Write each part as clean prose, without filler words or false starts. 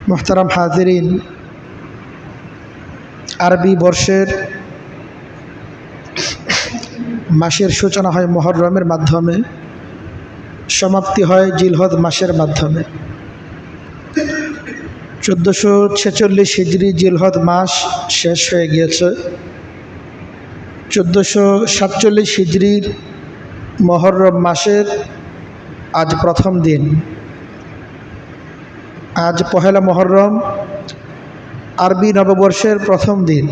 মোহতারাম হাজিরিন, আরবি বর্ষের মাসের সূচনা হয় মুহররমের মাধ্যমে, সমাপ্তি হয় জিলহজ মাসের মাধ্যমে। 1446 হিজরি জিলহজ মাস শেষ হয়ে গিয়েছে। 1447 হিজরির মুহররম মাসের আজ প্রথম দিন। আজ পহেলা মুহররম, আরবি নববর্ষের প্রথম দিন।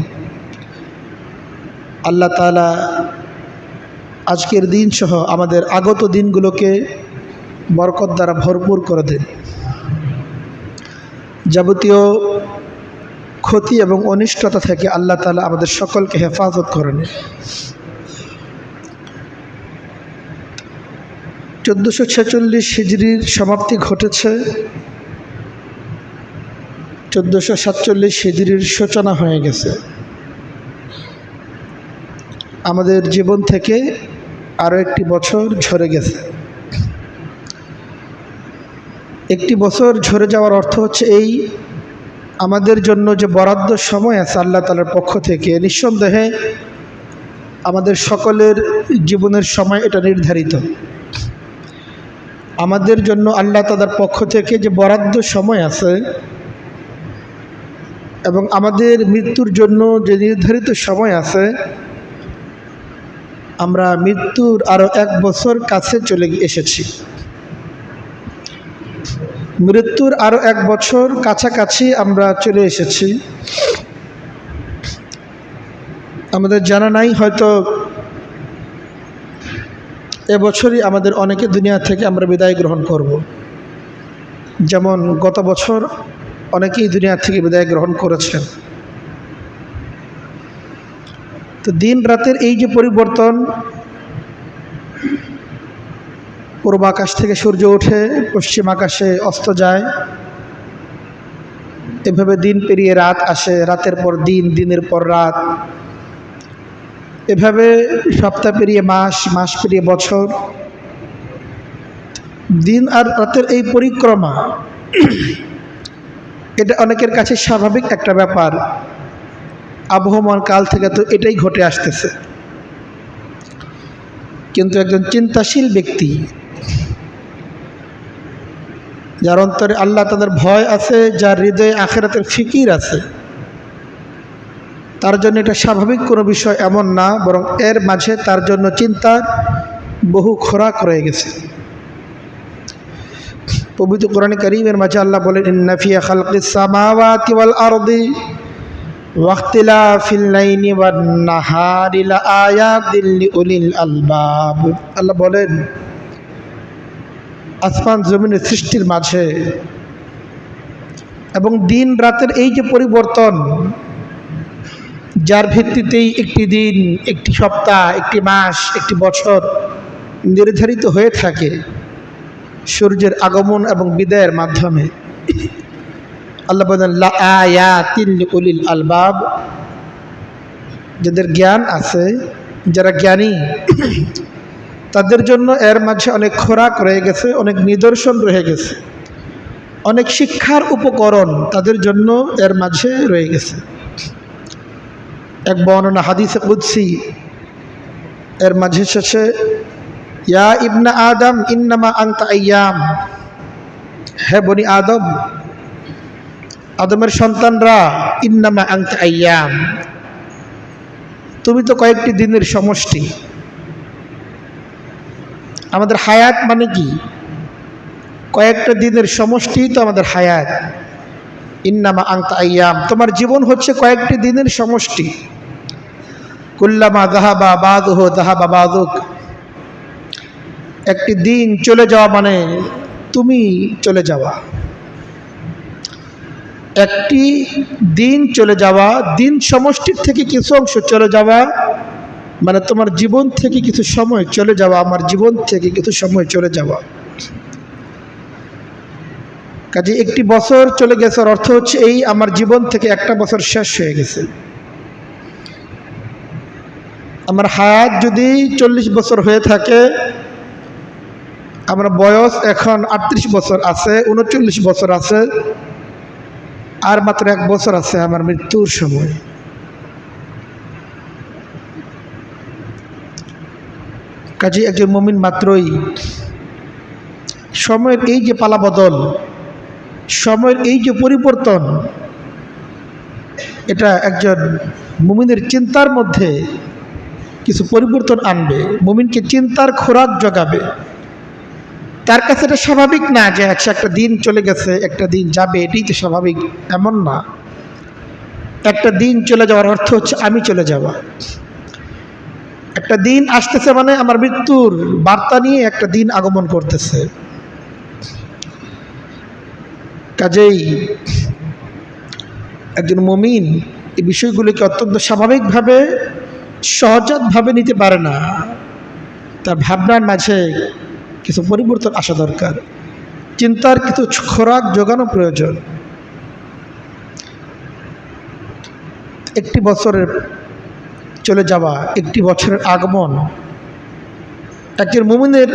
আল্লাহ তাআলা আজকের দিন সহ আমাদের আগত দিনগুলোকে বরকত দ্বারা ভরপুর করে দেন। যাবতীয় ক্ষতি এবং অনিষ্টতা থেকে আল্লাহ তাআলা আমাদের সকলকে হেফাজত করেন। 1446 হিজরির সমাপ্তি ঘটেছে, 1447 হিজরির সূচনা হয়ে গেছে। আমাদের জীবন থেকে আরও একটি বছর ঝরে গেছে। একটি বছর ঝরে যাওয়ার অর্থ হচ্ছে এই, আমাদের জন্য যে বরাদ্দ সময় আছে আল্লাহ তাআলার পক্ষ থেকে, নিঃসন্দেহে আমাদের সকলের জীবনের সময় এটা নির্ধারিত। আমাদের জন্য আল্লাহ তাআলার পক্ষ থেকে যে বরাদ্দ সময় আছে এবং আমাদের মৃত্যুর জন্য যে নির্ধারিত সময় আছে, আমরা মৃত্যুর আরও 1 বছর কাছে চলে এসেছি। মৃত্যুর আরও 1 বছর কাছাকাছি আমরা চলে এসেছি। আমাদের জানা নাই, হয়তো এবছরই আমাদের অনেকে দুনিয়া থেকে আমরা বিদায় গ্রহণ করব। যেমন গত বছর অনেকেই দুনিয়া থেকে বিদায় গ্রহণ করেছেন। তো দিন রাতের এই যে পরিবর্তন, পূর্ব আকাশ থেকে সূর্য ওঠে, পশ্চিম আকাশে অস্ত যায়, এভাবে দিন পেরিয়ে রাত আসে, রাতের পর দিন, দিনের পর রাত, এভাবে সপ্তাহ পেরিয়ে মাস, মাস পেরিয়ে বছর। দিন আর রাতের এই পরিক্রমা, এটা অনেকের কাছে স্বাভাবিক একটা ব্যাপার। আবহমান কাল থেকে তো এটাই ঘটে আসতেছে। কিন্তু একজন চিন্তাশীল ব্যক্তি, যার অন্তরে আল্লাহ তাদের ভয় আছে, যার হৃদয়ে আখিরাতের ফিকির আছে, তার জন্য এটা স্বাভাবিক কোনো বিষয় এমন না, বরং এর মাঝে তার জন্য চিন্তার বহু খোরাক রয়ে গেছে। পবিত্র কোরআনে কারীমের মাঝে আল্লাহ বলেন, ইন্না ফি খালকিস সামাওয়াতি ওয়াল আরদি ওয়াখতিলাফিল লাইলি ওয়ান নাহারি লাআয়াতিল লিউলিল আলবাব। আল্লাহ বলেন, আসমান জমিনের সৃষ্টির মাঝে এবং দিন রাতের এই যে পরিবর্তন, যার ভিত্তিতেই একটি দিন, একটি সপ্তাহ, একটি মাস, একটি বছর নির্ধারিত হয়ে থাকে সূর্যের আগমন এবং বিদায়ের মাধ্যমে। আল্লাহ বলেন, লাআয়াতিল লিউলিল আলবাব, যাদের জ্ঞান আছে, যারা জ্ঞানী, তাদের জন্য এর মাঝে অনেক খোরাক রয়ে গেছে, অনেক নিদর্শন রয়ে গেছে, অনেক শিক্ষার উপকরণ তাদের জন্য এর মাঝে রয়ে গেছে। এক বর্ণনা হাদিসে কুদসি এর মাঝে এসেছে, ইয়া ইবনা আদম ইন্নামা আনতা আইয়াম, হে বনি আদম, আদমের সন্তানরা, ইন্নামা আনতা আইয়াম, তুমি তো কয়েকটি দিনের সমষ্টি। আমাদের হায়াত মানে কি? কয়েকটা দিনের সমষ্টি তো আমাদের হায়াত। ইন্নামা আনতা আইয়াম, তোমার জীবন হচ্ছে কয়েকটি দিনের সমষ্টি। কুল্লামা যাহাবা বাদুহু যাহাবা বাদুক, একটি দিন চলে যাওয়া মানে তুমি চলে যাওয়া। একটি দিন চলে যাওয়া, দিন সমষ্টির থেকে কিছু অংশ চলে যাওয়া মানে তোমার জীবন থেকে কিছু সময় চলে যাওয়া, আমার জীবন থেকে কিছু সময় চলে যাওয়া। কাজে একটি বছর চলে গেছে, অর্থ হচ্ছে এই, আমার জীবন থেকে একটা বছর শেষ হয়ে গেছে। আমার হায়াত যদি 40 বছর হয়ে থাকে, আমার বয়স এখন 38 বছর আছে, 39 বছর আছে, আর মাত্র 1 বছর আছে আমার মৃত্যুর সময়। কাজে একজন মুমিন মাত্রই সময়ের এই যে পালাবদল, সময়ের এই যে পরিবর্তন, এটা একজন মুমিনের চিন্তার মধ্যে কিছু পরিবর্তন আনবে, মুমিনকে চিন্তার খোরাক জোগাবে। তার কাছে এটা স্বাভাবিক না যে আচ্ছা একটা দিন চলে গেছে, একটা দিন যাবে, এটাই তো স্বাভাবিক, এমন না। একটা দিন চলে যাওয়ার অর্থ হচ্ছে আমি চলে যাওয়া। একটা দিন আসতেছে মানে আমার মৃত্যুর বার্তা নিয়ে একটা দিন আগমন করতেছে। কাজেই একজন মুমিন এই বিষয়গুলিকে অত্যন্ত স্বাভাবিকভাবে সহজাতভাবে নিতে পারে না। তার ভাবনার মাঝে কিছু পরিবর্তন আসা দরকার, চিন্তার কিছু খোরাক জোগানো প্রয়োজন। একটি বছরের চলে যাওয়া, একটি বছরের আগমন, একজন মুমিনের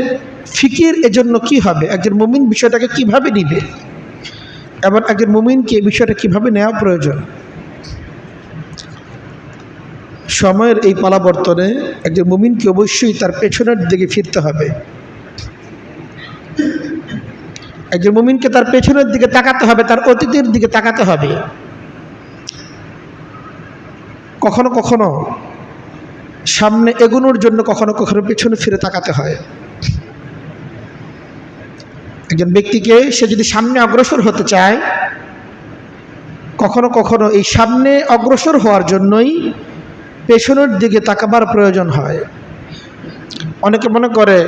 ফিকির এজন্য কি হবে, একজন মুমিন বিষয়টাকে কিভাবে নিবে, এবং একজন মুমিনকে এই বিষয়টা কিভাবে নেওয়া প্রয়োজন। সময়ের এই পালাবর্তনে একজন মুমিনকে অবশ্যই তার পেছনের দিকে ফিরতে হবে। একজন মুমিনকে তার পেছনের দিকে তাকাতে হবে, তার অতীতের দিকে তাকাতে হবে। কখনো কখনো সামনে এগোনোর জন্য কখনো কখনো পেছনে ফিরে তাকাতে হয়। একজন ব্যক্তিকে সে যদি সামনে অগ্রসর হতে চায়, কখনো কখনো এই সামনে অগ্রসর হওয়ার জন্যই পেছনের দিকে তাকাবার প্রয়োজন হয়। অনেকে মনে করে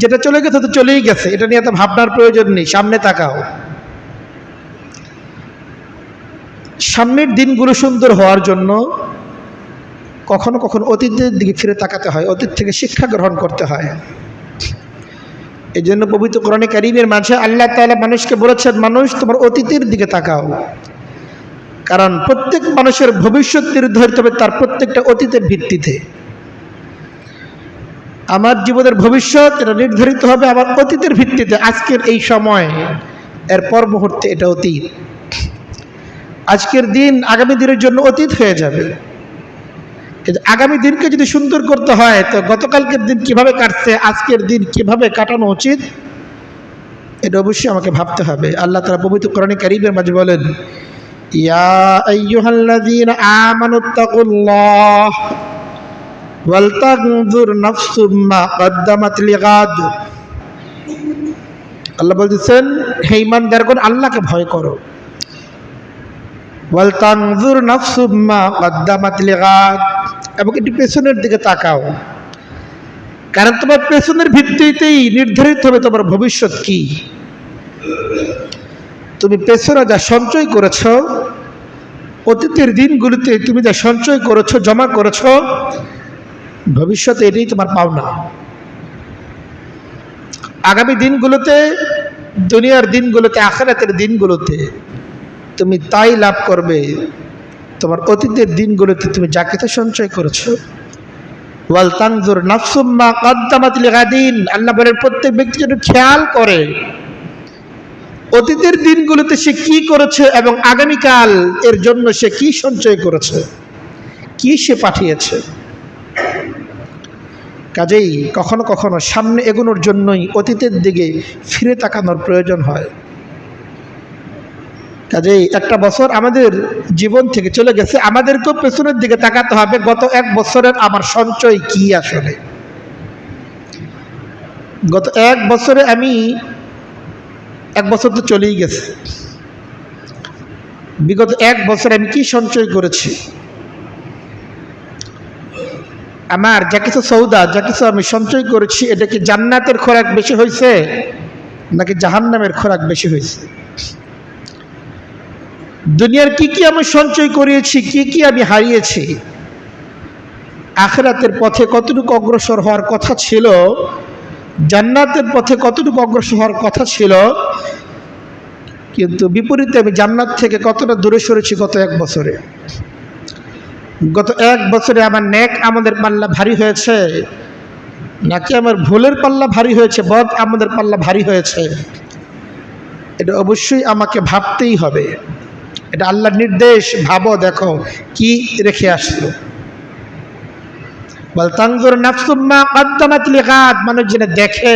যেটা চলে গেছে তো চলেই গেছে, এটা নিয়ে এত ভাবনার প্রয়োজন নেই, সামনে তাকাও। সামনের দিনগুলো সুন্দর হওয়ার জন্য কখনো কখনো অতীতের দিকে ফিরে তাকাতে হয়, অতীত থেকে শিক্ষা গ্রহণ করতে হয়। এই জন্য পবিত্র কোরআনে কারীমের মাঝে আল্লাহ তাআলা মানুষকে বলেছেন, মানুষ তোমার অতীতের দিকে তাকাও। কারণ প্রত্যেক মানুষের ভবিষ্যৎ নির্ধারিত হবে তার প্রত্যেকটা অতীতের ভিত্তিতে। আমার জীবনের ভবিষ্যৎ এটা নির্ধারিত হবে আমার অতীতের ভিত্তিতে। আজকের এই সময়, এর পর মুহূর্তে এটা অতীত। আজকের দিন আগামী দিনের জন্য অতীত হয়ে যাবে। আগামী দিনকে যদি সুন্দর করতে হয় তো গতকালকের দিন কিভাবে কাটছে, আজকের দিন কিভাবে কাটানো উচিত, এটা অবশ্যই আমাকে ভাবতে হবে। আল্লাহ তাআলা পবিত্র কোরআনে কারীমের মাঝে বলেন, ইয়া আইয়ুহাল্লাযীনা আমানুত্তাকুল্লাহ ওয়াল তানজুর নাফসুম মা কদ্দামাত লিগাদ। আল্লাহ বলতেছেন, হে ঈমানদারগণ, আল্লাহকে ভয় করো। ওয়াল তানজুর নাফসুম মা কদ্দামাত লিগাদ, এবং একটু পেছনের দিকে তাকাও। কারণ তোমার পেছনের ভিত্তিতেই নির্ধারিত হবে তোমার ভবিষ্যৎ কি। তুমি পেছনে যা সঞ্চয় করেছ, অতীতের দিনগুলিতে তুমি যা সঞ্চয় করেছ, জমা করেছ, ভবিষ্যতে এটাই তোমার পাওনা। আগামী দিনগুলোতে, দুনিয়ার দিনগুলোতে, আখিরাতের দিনগুলোতে তুমি তাই লাভ করবে তোমার অতীতের দিনগুলোতে তুমি যা কিছু সঞ্চয় করেছো। ওয়াল তানজুর নাফসুম মা কদ্দামাত লিগাদিন, আল্লাহ বলেন প্রত্যেক ব্যক্তি যেন খেয়াল করে অতীতের দিনগুলোতে সে কি করেছে এবং আগামীকাল এর জন্য সে কি সঞ্চয় করেছে, কি সে পাঠিয়েছে। কাজেই কখনো কখনো সামনে এগোনোর জন্যই অতীতের দিকে ফিরে তাকানোর প্রয়োজন হয়। কাজেই একটা বছর আমাদের জীবন থেকে চলে গেছে, আমাদেরকেও পেছনের দিকে তাকাতে হবে, গত 1 বছরের আমার সঞ্চয় কি আসলে। গত 1 বছরে আমি, 1 বছর তো চলেই গেছে, বিগত 1 বছরে আমি কি সঞ্চয় করেছি। আমার যা কিছু সৌদা, যা কিছু আমি সঞ্চয় করেছি, এটা কি জান্নাতের খোরাক বেশি হয়েছে নাকি জাহান্নামের খোরাক বেশি হয়েছে। দুনিয়ার কি কি আমি সঞ্চয় করিয়েছি, কি কি আমি হারিয়েছি, আখিরাতের পথে কতটুকু অগ্রসর হওয়ার কথা ছিল, জান্নাতের পথে কতটুকু অগ্রসর হওয়ার কথা ছিল, কিন্তু বিপরীতে আমি জান্নাত থেকে কতটা দূরে সরেছি গত 1 বছরে। গত 1 বছরে আমার নেক আমাদের পাল্লা ভারী হয়েছে নাকি আমার ভুলের পাল্লা ভারী হয়েছে, বদ আমাদের পাল্লা ভারী হয়েছে, এটা অবশ্যই আমাকে ভাবতেই হবে। এটা আল্লাহর নির্দেশ। ভাবো, দেখো কি রেখে আসলো। বল তানজুর নাফসুম মা কদ্দামাত লিগাদ, মানুষ যেন দেখে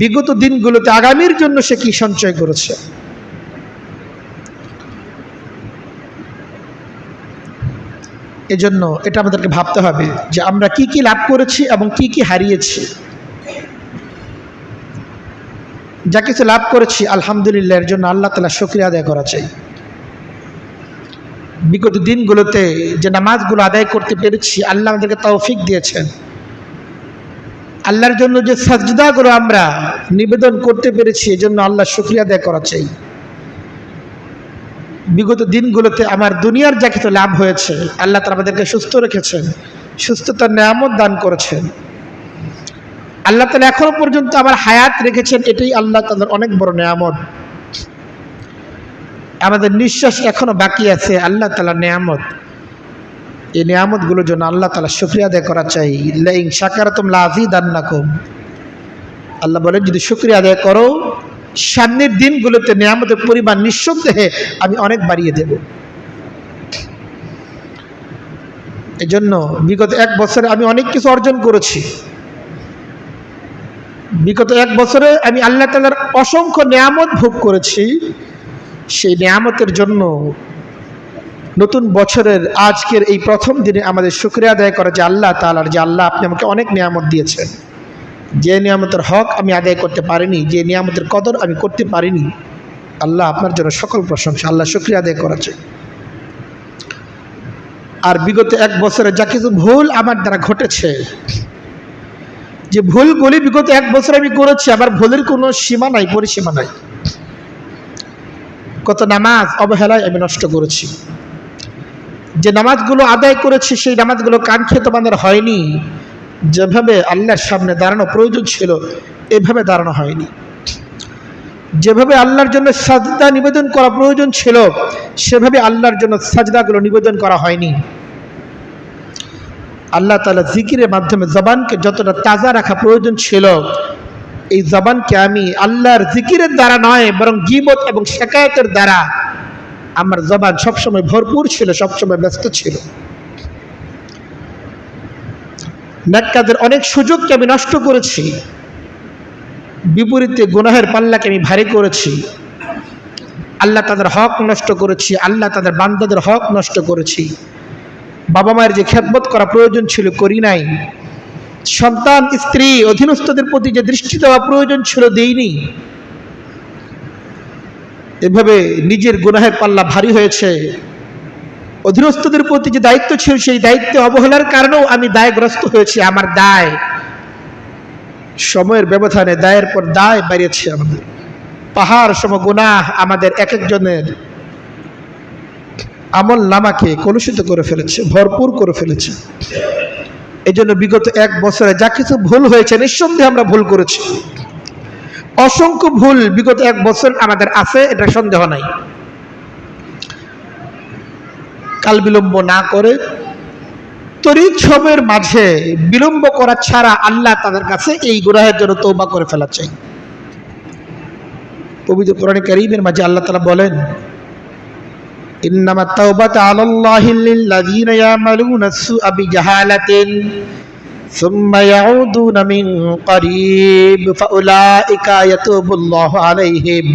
বিগত দিনগুলোতে আগামীর জন্য সে কি সঞ্চয় করেছে। এজন্য এটা আমাদেরকে ভাবতে হবে যে আমরা কি কি লাভ করেছি এবং কি কি হারিয়েছি। যা কিছু লাভ করেছি আলহামদুলিল্লাহ, এর জন্য আল্লাহ তাআলা শুকরিয়া আদায় করা চাই। বিগত দিনগুলোতে যে নামাজগুলো আদায় করতে পেরেছি, আল্লাহ আমাদেরকে তৌফিক দিয়েছেন। আল্লাহর জন্য যে সাজদাগুলো আমরা নিবেদন করতে পেরেছি, এজন্য আল্লাহ শুকরিয়া আদায় করা চাই। বিগত দিনগুলোতে আমার দুনিয়ার যা কিছু লাভ হয়েছে, আল্লাহ তাআলা আমাদেরকে সুস্থ রেখেছেন, সুস্থতার নিয়ামত দান করেছেন। আল্লাহ তাআলা এখনো পর্যন্ত আমার হায়াত রেখেছেন, এটাই আল্লাহ তাআলার অনেক বড় নিয়ামত। আমাদের নিঃশ্বাস এখনো বাকি আছে, আল্লাহ তাআলার নিয়ামত। এই নিয়ামতগুলোর জন্য আল্লাহ তাআলা শুকরিয়া আদায় করা চাই। লা ইন শাকারতুম লা আযীদান্নাকুম, আল্লাহ বলেন যদি শুকরিয়া আদায় করো সামনের দিনগুলোতে নিয়ামতের পরিমাণ নিঃসন্দেহে আমি অনেক বাড়িয়ে দেব। এজন্য বিগত এক বছরে আমি অনেক কিছু অর্জন করেছি। বিগত এক বছরে আমি আল্লাহ তাআলার অসংখ্য নিয়ামত ভোগ করেছি। সেই নিয়ামতের জন্য নতুন বছরের আজকের এই প্রথম দিনে আমাদের শুকরিয়া আদায় করা যে আল্লাহ তাআলার, যে আল্লাহ আপনি আমাকে অনেক নিয়ামত দিয়েছেন। যে নিয়ামতের হক আমি আদায় করতে পারিনি, যে নিয়ামতের কদর আমি করতে পারিনি, আল্লাহ আপনার জন্য সকল প্রশংসা। আল্লাহ শুকরিয়া আদায় করা চাই। আর বিগত এক বছরে যা কিছু ভুল আমার দ্বারা ঘটেছে, যে ভুলগুলি বিগত এক বছর আমি করেছি, আমার ভুলের কোনো সীমা নাই, পরিসীমা নাই। কত নামাজ অবহেলায় আমি নষ্ট করেছি। যে নামাজগুলো আদায় করেছি সেই নামাজগুলো কাঙ্ক্ষিত মানের হয়নি। যেভাবে আল্লাহর সামনে দাঁড়ানো প্রয়োজন ছিল এভাবে দাঁড়ানো হয়নি। যেভাবে আল্লাহর জন্য সাজদা নিবেদন করা প্রয়োজন ছিল সেভাবে আল্লাহর জন্য সাজদাগুলো নিবেদন করা হয়নি। আল্লাহ তাআলা জিকিরের মাধ্যমে জবানকে যতটা তাজা রাখা প্রয়োজন ছিল, এই জবানকে আমি আল্লাহর জিকিরের দ্বারা নয় বরং গীবত এবং শিকায়তের দ্বারা আমার জবান সবসময় ভরপুর ছিল, সবসময় ব্যস্ত ছিল। নেককারদের অনেক সুযোগকে আমি নষ্ট করেছি, বিপরীতে গুনাহের পাল্লাকে আমি ভারী করেছি। আল্লাহ তাদের হক নষ্ট করেছি, আল্লাহ তাদের বান্দাদের হক নষ্ট করেছি। বাবা মায়ের যে খেদমত করা প্রয়োজন ছিল করি নাই। সন্তান, স্ত্রী, অধীনস্থদের প্রতি যে দৃষ্টি দেওয়া প্রয়োজন ছিল দেইনি। এভাবে নিজের গুনাহের পাল্লা ভারী হয়েছে। অধীনস্থদের প্রতি যে দায়িত্ব ছিল সেই দায়িত্বে অবহেলার কারণেও আমি দায়গ্রস্ত হয়েছি। আমার দায়, সময়ের ব্যবধানে দায়ের পর দায় বাড়িয়েছে। আমাদের পাহাড় সম গুনাহ আমাদের এক একজনের আমল নামাকে কলুষিত করে ফেলেছে, ভরপুর করে ফেলেছে। এই জন্য বিগত এক বছরে যা কিছু ভুল হয়েছে, নিঃসন্দেহে আমরা ভুল করেছি। অসংখ্য ভুল বিগত এক বছর আমাদের আছে, এটা সন্দেহ নাই। কাল বিলম্ব না করে তড়িৎ সময়ের মাঝে বিলম্ব করা ছাড়া আল্লাহ তাদের কাছে এই গুনাহের জন্য তওবা করে ফেলা চাই। পবিত্র কোরআনে কারীমের মাঝে আল্লাহ তাআলা বলেন, ইন্নামাত তাওবাতু আলাল্লাহি লিল্লাযীনা ইয়ামালুনা আস-সুআ বিজাহালাতিন সুম্মা ইয়াউদুনা মিন করিব ফাউলাইকা ইয়াতুবুল্লাহু আলাইহিম।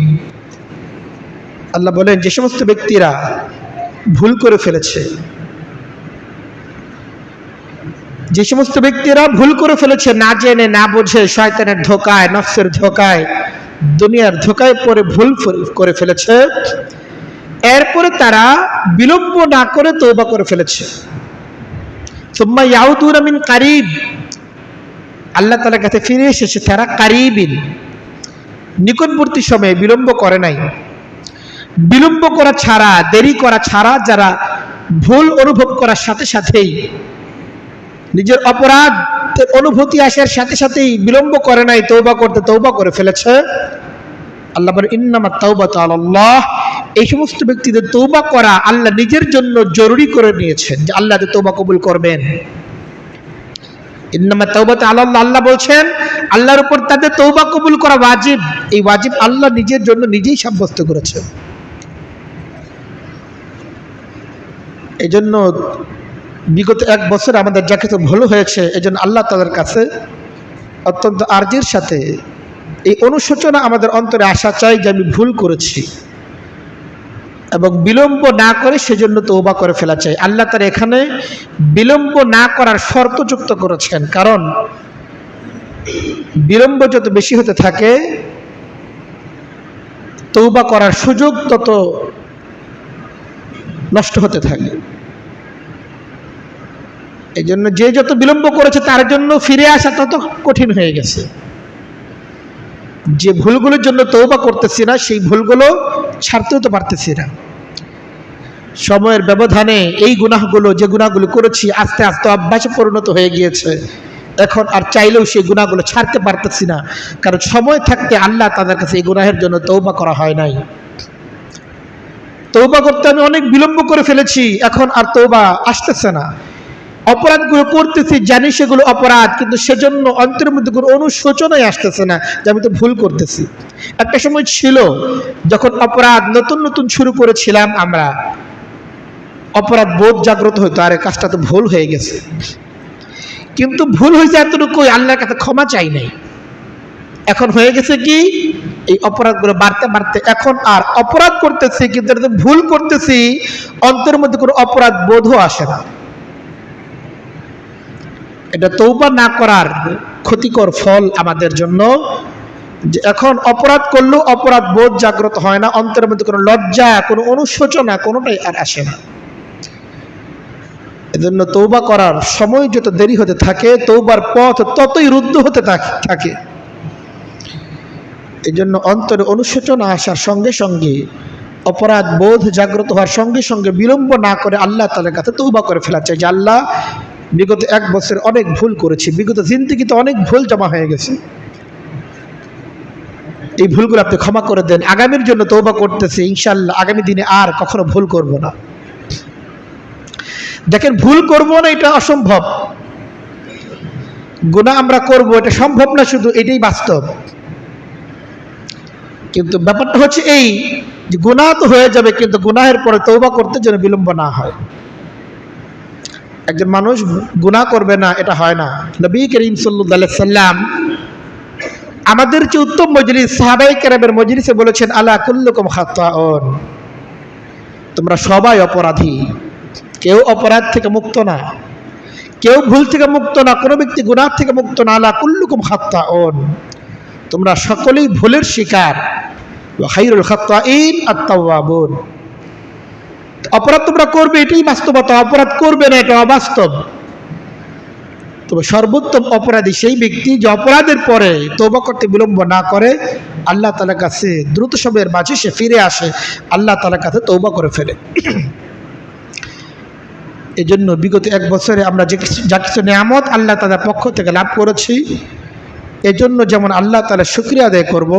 আল্লাহ বলেন, যে সমস্ত ব্যক্তিরা ভুল করে ফেলেছে, যে সমস্ত ব্যক্তিরা ভুল করে ফেলেছে, না জেনে না বুঝে, শয়তানের ধোকায়, নফসের ধোকায়, দুনিয়ার ধোকায় পড়ে ভুল করে ফেলেছে, এরপরে তারা বিলম্ব না করে তওবা করে ফেলেছে। সুম্মা ইয়াউদুনা মিন কারিব, আল্লাহ তাআলার কাছে ফিরে এসেছে তারা কারিবিন, নিকটবর্তী সময়ে বিলম্ব করে নাই। বিলম্ব করা ছাড়া, দেরি করা ছাড়া, যারা ভুল অনুভব করার সাথে সাথেই, নিজের অপরাধ অনুভূতি আসার সাথে সাথেই বিলম্ব করে নাই, তওবা করতে তওবা করে ফেলেছে, আল্লাহ বলেন ইন্নামাত তাওবাতু আলাল্লাহ, এই সমস্ত ব্যক্তিদের তওবা করা আল্লাহ নিজের জন্য জরুরি করে নিয়েছেন, যে আল্লাহ তওবা কবুল করবেন। ইন্নামাত তাওবাতু আলাল্লাহ, আল্লাহ বলছেন আল্লাহর উপর তাদের তওবা কবুল করা ওয়াজিব। এই ওয়াজিব আল্লাহ নিজের জন্য নিজেই সাব্যস্ত করেছেন। এই জন্য বিগত এক বছর আমাদের যা কিছু ভুল হয়েছে, এই জন্য আল্লাহ তাদের কাছে অত্যন্ত আর্জির সাথে এই অনুশোচনা আমাদের অন্তরে আসা চাই যে আমি ভুল করেছি, এবং বিলম্ব না করে সেজন্য তওবা করে ফেলা চাই। আল্লাহ তারা এখানে বিলম্ব না করার শর্ত যুক্ত করেছেন, কারণ বিলম্ব যত বেশি হতে থাকে তওবা করার সুযোগ তত নষ্ট হতে থাকে। এই জন্য যে যত বিলম্ব করেছে তার জন্য ফিরে আসা তত কঠিন হয়ে গেছে। যে ভুলগুলোর জন্য তওবা করতেছি না, সেই ভুলগুলো ছাড়তেও তো পারতেছি না। সময়ের ব্যবধানে এই গুনাহগুলো, যে গুনাহগুলো করেছি, আস্তে আস্তে অভ্যাসে পরিণত হয়ে গিয়েছে। এখন আর চাইলেও সেই গুনাহগুলো ছাড়তে পারতেছি না, কারণ সময় থাকতে আল্লাহ তাদের কাছে এই গুনাহের জন্য তওবা করা হয় নাই। তওবা করতে আমি অনেক বিলম্ব করে ফেলেছি, এখন আর তওবা আসতেছে না। অপরাধগুলো করতেছি, জানি সেগুলো অপরাধ, কিন্তু সেজন্য অন্তরের মধ্যে কোনো অনুশোচনাই আসতেছে না যে আমি তো ভুল করতেছি। একটা সময় ছিল যখন অপরাধ নতুন নতুন শুরু করেছিলাম আমরা, অপরাধ বোধ জাগ্রত হইতো, আরে কাজটা তো ভুল হয়ে গেছে, কিন্তু ভুল হয়েছে এতটুকুই, আল্লাহর কাছে ক্ষমা চাই নাই। এখন হয়ে গেছে কি, এই অপরাধগুলো বাড়তে বাড়তে এখন আর অপরাধ করতেছি, কিন্তু এটা ভুল করতেছি, অন্তরের মধ্যে কোনো অপরাধ বোধও আসে না। এটা তওবা না করার ক্ষতিকর ফল আমাদের জন্য, যে এখন অপরাধ করলেও অপরাধ বোধ জাগ্রত হয় না, অন্তরের মধ্যে কোনো লজ্জা, কোনো অনুশোচনা, কোনোটাই আর আসে না। এজন্য তওবা করার সময় যত দেরি হতে থাকে, তওবার পথ ততই রুদ্ধ হতে থাকে। এই জন্য অন্তরে অনুশোচনা আসার সঙ্গে সঙ্গে, অপরাধ বোধ জাগ্রত হওয়ার সঙ্গে সঙ্গে বিলম্ব না করে আল্লাহ তাআলার কাছে তওবা করে ফেলা চাই যে আল্লাহ, বিগত এক বছর অনেক ভুল করেছি, বিগত জিন্দেগিতে অনেক ভুল জমা হয়ে গেছে, এই ভুলগুলো আপনি ক্ষমা করে দেন। আগামীর জন্য তওবা করতেছি, ইনশাআল্লাহ আগামী দিনে আর কখনো ভুল করব না। দেখেন, ভুল করব না এটা অসম্ভব, গুনাহ আমরা করব এটা সম্ভব না, শুধু এটাই বাস্তব। কিন্তু ব্যাপারটা হচ্ছে এই যে গুনাহ তো হয়ে যাবে, কিন্তু গুনাহের পরে তওবা করতে যেন বিলম্ব না হয়। একজন মানুষ গুনাহ করবে না, এটা হয় না। নবী করিম সাল্লাল্লাহু আলাইহি সাল্লাম আমাদের যে উত্তম মজলিস, সাহাবায়ে কেরামের মজলিসে বলেছেন, আলা কুল্লুকুম খাত্তাউন, তোমরা সবাই অপরাধী, কেউ অপরাধ থেকে মুক্ত না, কেউ ভুল থেকে মুক্ত না, কোনো ব্যক্তি গুনাহ থেকে মুক্ত না। আলা কুল্লুকুম খাত্তাউন, তোমরা সকলেই ভুলের শিকার। ওয়া খায়রুল খাত্তাইন আত-তাওয়াবুন, অপরাধ তোমরা করবে এটাই বাস্তবতা, অপরাধ করবে না এটা অবাস্তব। তবে সর্বোত্তম অপরাধী সেই ব্যক্তি যে অপরাধের পরে তওবা করতে বিলম্ব না করে, আল্লাহ তাআলার কাছে দ্রুত সময়ের মাঝে সে ফিরে আসে, আল্লাহ তাআলার কাছে তওবা করে ফেলে। এই জন্য বিগত এক বছরে আমরা যা কিছু নিয়ামত আল্লাহ তাআলার পক্ষ থেকে লাভ করেছি, এজন্য যেমন আল্লাহ তাআলার শুকরিয়া আদায় করব,